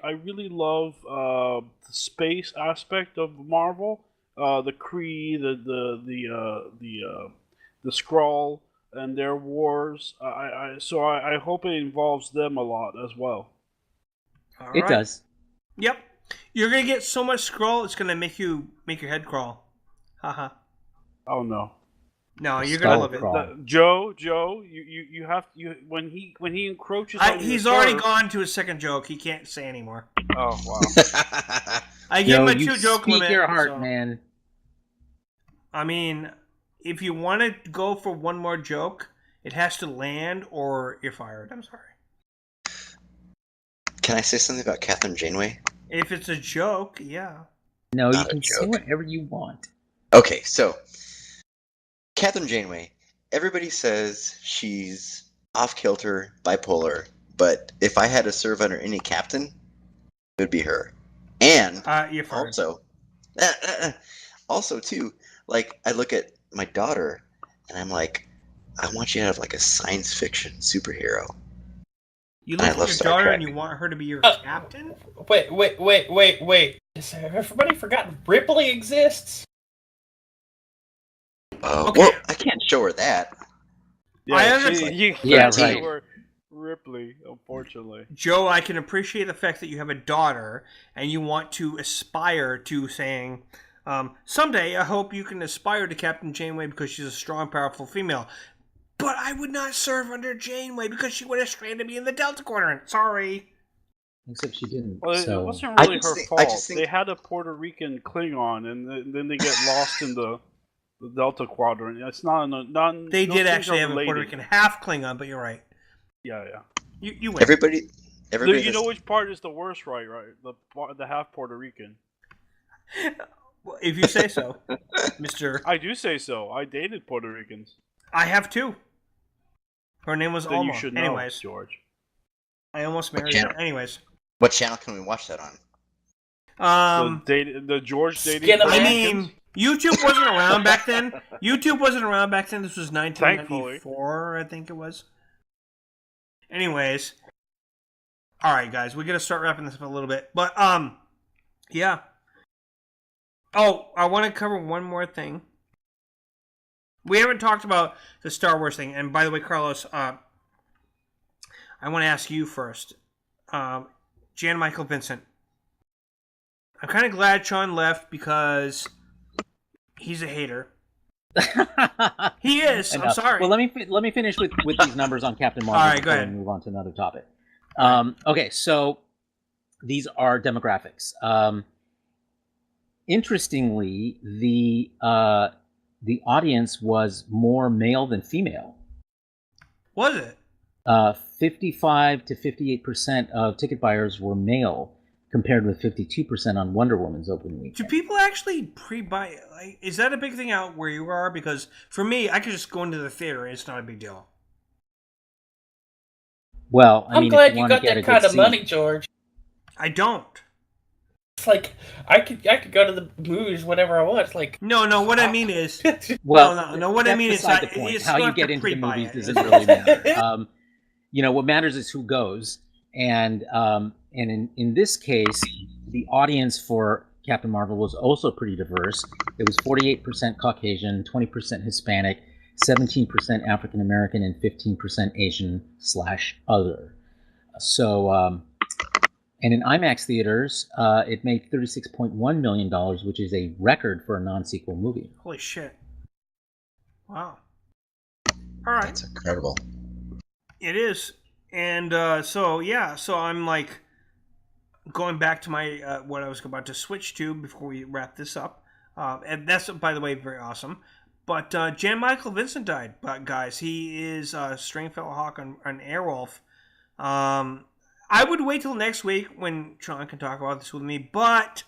love the space aspect of Marvel, the Kree, the Skrull, and their wars. So I hope it involves them a lot as well. All it right. does. Yep, you're gonna get so much Skrull, it's gonna make your head crawl. Haha. Oh no. No, you're gonna love it. Joe, you have when he encroaches. He's already gone to his second joke. He can't say anymore. Oh wow! I give him a 2-joke limit. Speak your heart, man. I mean, if you want to go for one more joke, it has to land, or you're fired. I'm sorry. Can I say something about Catherine Janeway? If it's a joke, yeah. No, you can say whatever you want. Okay, so Catherine Janeway, everybody says she's off kilter, bipolar, but if I had to serve under any captain, it would be her. And You're fired. also too, like I look at my daughter and I'm like, I want you to have like a science fiction superhero. You look I at love your Star daughter Trek. and you want her to be your captain? Wait. Has everybody forgotten Ripley exists? Okay. Well, I can't show her that. I Yeah, understand. you Yeah, can't right. show her Ripley, unfortunately. Joe, I can appreciate the fact that you have a daughter and you want to aspire to saying, someday I hope you can aspire to Captain Janeway because she's a strong, powerful female. But I would not serve under Janeway because she would have stranded me in the Delta Quadrant. Sorry. Except she didn't. Well, So it wasn't really her I fault. just think- They had a Puerto Rican Klingon, and then they get lost in the Delta Quadrant. It's not. They no did things actually are have a Puerto related. Rican half Klingon, but you're right. Yeah. You win. Everybody You has- know which part is the worst, right? The half Puerto Rican. Well, if you say so, Mr. I do say so. I dated Puerto Ricans. I have two. Her name was Then Alma. you should know, Anyways, George. I almost married channel? her. Anyways. What channel can we watch that on? The George dating. Skin of Puerto I Ricans? mean, YouTube wasn't around back then. YouTube wasn't around back then. This was Thankfully. 1994, I think it was. Anyways. Alright, guys. We got to start wrapping this up a little bit. But, yeah. Oh, I want to cover one more thing. We haven't talked about the Star Wars thing. And by the way, Carlos, I want to ask you first. Jan Michael Vincent. I'm kind of glad Sean left because he's a hater. He is. I'm Enough. sorry. Well, let me finish with these numbers on Captain Marvel. All right, go before ahead. we move on to another topic. Okay, so these are demographics. Interestingly, the audience was more male than female. Was it? 55 to 58% of ticket buyers were male, compared with 52% on Wonder Woman's opening weekend. Do people actually pre-buy? Like, is that a big thing out where you are? Because for me, I could just go into the theater and it's not a big deal. Well, I I'm mean, glad if you want got to get that a kind good of money, seat- George. I don't. It's like I could go to the movies whenever I want. It's like No. What I mean is, Well, no. What I that's mean is, beside the point. it's How still you have to get into the pre-buy movies it. doesn't really matter. What matters is who goes. And in this case, the audience for Captain Marvel was also pretty diverse. It was 48% Caucasian, 20% Hispanic, 17% African American, and 15% Asian/other. So, and in IMAX theaters, it made $36.1 million, which is a record for a non-sequel movie. Holy shit! Wow. All right. That's incredible. It is, and so I'm like going back to my what I was about to switch to before we wrap this up, and that's, by the way, very awesome. But Jan Michael Vincent died, but guys, he is Stringfellow Hawk on Airwolf. I would wait till next week when Sean can talk about this with me, but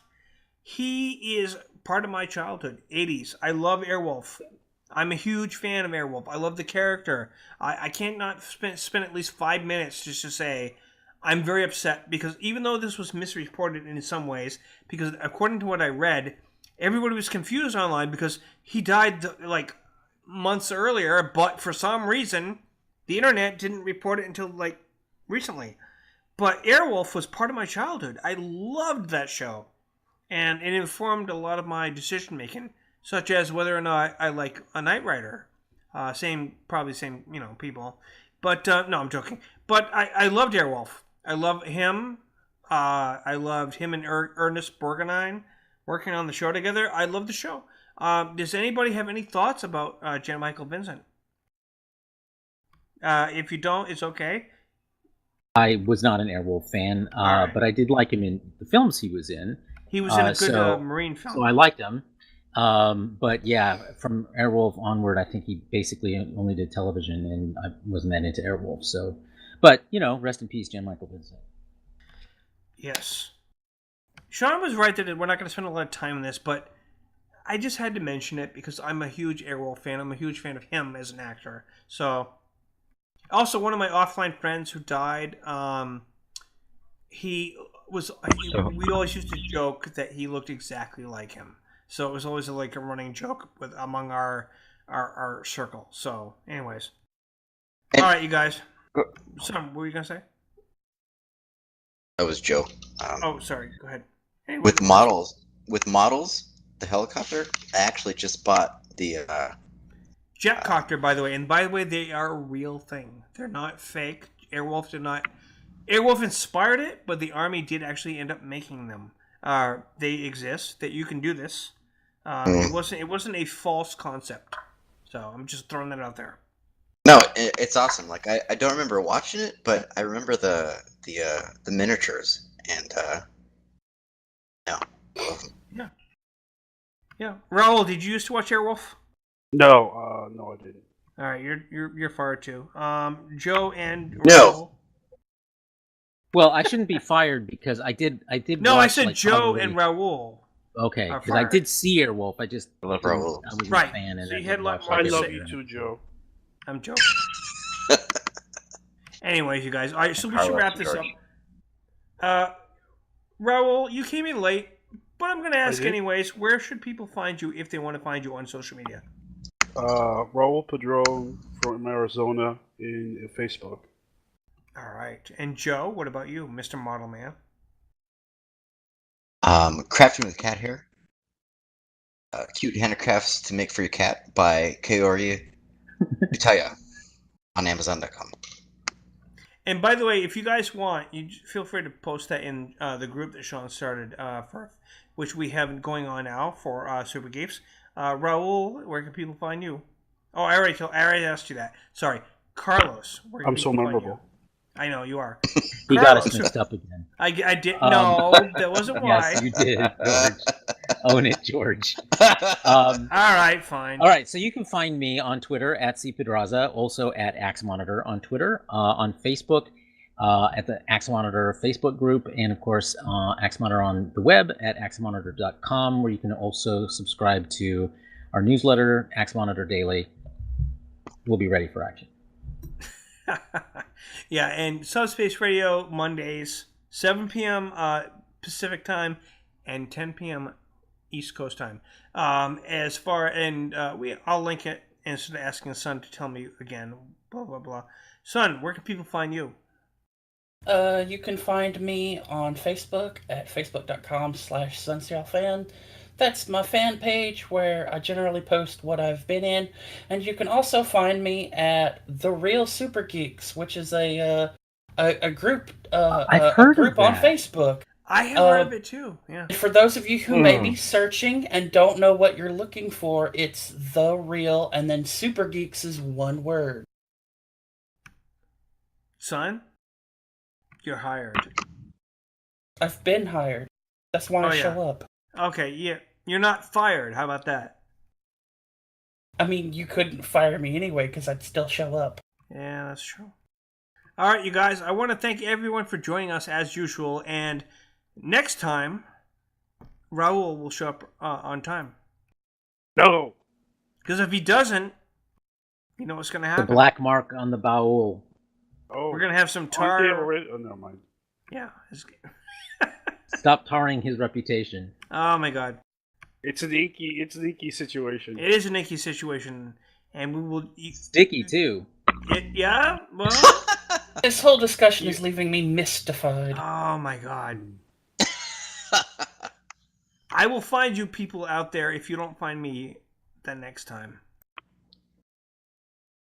he is part of my childhood, 80s. I love Airwolf. I'm a huge fan of Airwolf. I love the character. I can't not spend at least 5 minutes just to say I'm very upset because even though this was misreported in some ways, because according to what I read, everybody was confused online because he died like months earlier, but for some reason, the internet didn't report it until like recently. But Airwolf was part of my childhood. I loved that show, and it informed a lot of my decision making, such as whether or not I like a Knight Rider. Probably same, people. But no, I'm joking. But I loved Airwolf. I love him. I loved him and Ernest Borgnine working on the show together. I love the show. Does anybody have any thoughts about Jan Michael Vincent? If you don't, it's okay. I was not an Airwolf fan, right. but I did like him in the films he was in. He was in a good Marine film. So I liked him. But yeah, from Airwolf onward, I think he basically only did television, and I wasn't that into Airwolf. So, but rest in peace, Jan Michael Vincent. Yes. Sean was right that we're not going to spend a lot of time on this, but I just had to mention it because I'm a huge Airwolf fan. I'm a huge fan of him as an actor. So, also one of my offline friends who died. He was. We always used to joke that he looked exactly like him. So it was always like a running joke among our circle. So, anyways, all right, you guys. What were you gonna say? That was Joe. Oh, sorry. Go ahead. Anyway, With models, the helicopter. I actually just bought the. Jetcopter, by the way, and by the way, they are a real thing. They're not fake. Airwolf did not. Airwolf inspired it, but the army did actually end up making them. They exist. That you can do this. It wasn't a false concept. So I'm just throwing that out there. No, it's awesome. Like I don't remember watching it, but I remember the miniatures and no. Yeah. Yeah. Raul, did you used to watch Airwolf? No, no, I didn't. All right, you're fired too. Joe and No. Raul. Well, I shouldn't be fired because I did. No, watch, I said like, Joe probably- and Raul. Okay, are because I fired. did see Airwolf. I just I love didn't- Raoul. I wasn't Right. a fan. And So you I had didn't like watch more I to love say. you too, Joe. I'm joking. Anyways, you guys. All right, so we should Carlos wrap this George. up. Raul, you came in late, but I'm going to ask did? anyways. Where should people find you if they want to find you on social media? Raul Padron from Arizona in Facebook. All right. And Joe, what about you, Mr. Model Man? Crafting with cat hair. Cute handicrafts to make for your cat by Kaori Utaya on Amazon.com. And by the way, if you guys want, you feel free to post that in the group that Sean started, which we have going on now for Super Geeks. Raul, where can people find you? Oh, I already asked you that. Sorry, Carlos. Where can I'm so people find memorable. you? I know you are. He got us Carlos, mixed up again. I did no, that wasn't why. Yes, you did, George. Own it, George. All right, fine. All right, so you can find me on Twitter at cpedraza, also at Axe Monitor on Twitter, on Facebook, at the Axe Monitor Facebook group, and of course, Axe Monitor on the web at axemonitor.com, where you can also subscribe to our newsletter, Axe Monitor Daily. We'll be ready for action. Yeah, and Subspace Radio Mondays, 7 p.m. Pacific time and 10 p.m. East Coast time. I'll link it instead of asking Son to tell me again. Blah blah blah. Son, where can people find you? You can find me on Facebook at facebook.com/SunSealFan. That's my fan page where I generally post what I've been in. And you can also find me at The Real Super Geeks, which is a group I've heard of group on that. Facebook. I have heard of it too. Yeah. For those of you who may be searching and don't know what you're looking for, it's The Real, and then Super Geeks is one word. Son, you're hired. I've been hired. That's why I show up. Okay, yeah. You're not fired. How about that? I mean, you couldn't fire me anyway because I'd still show up. Yeah, that's true. All right, you guys. I want to thank everyone for joining us as usual. And next time, Raul will show up on time. No. Because if he doesn't, you know what's going to The happen. black mark on the baul. Oh. We're going to have some Aren't they tar. already? Oh, never mind. Yeah. Stop tarring his reputation. Oh my God. It's an inky situation. It is an icky situation, and we will. Sticky, too. Yeah. Well. This whole discussion is leaving me mystified. Oh my God. I will find you people out there if you don't find me the next time.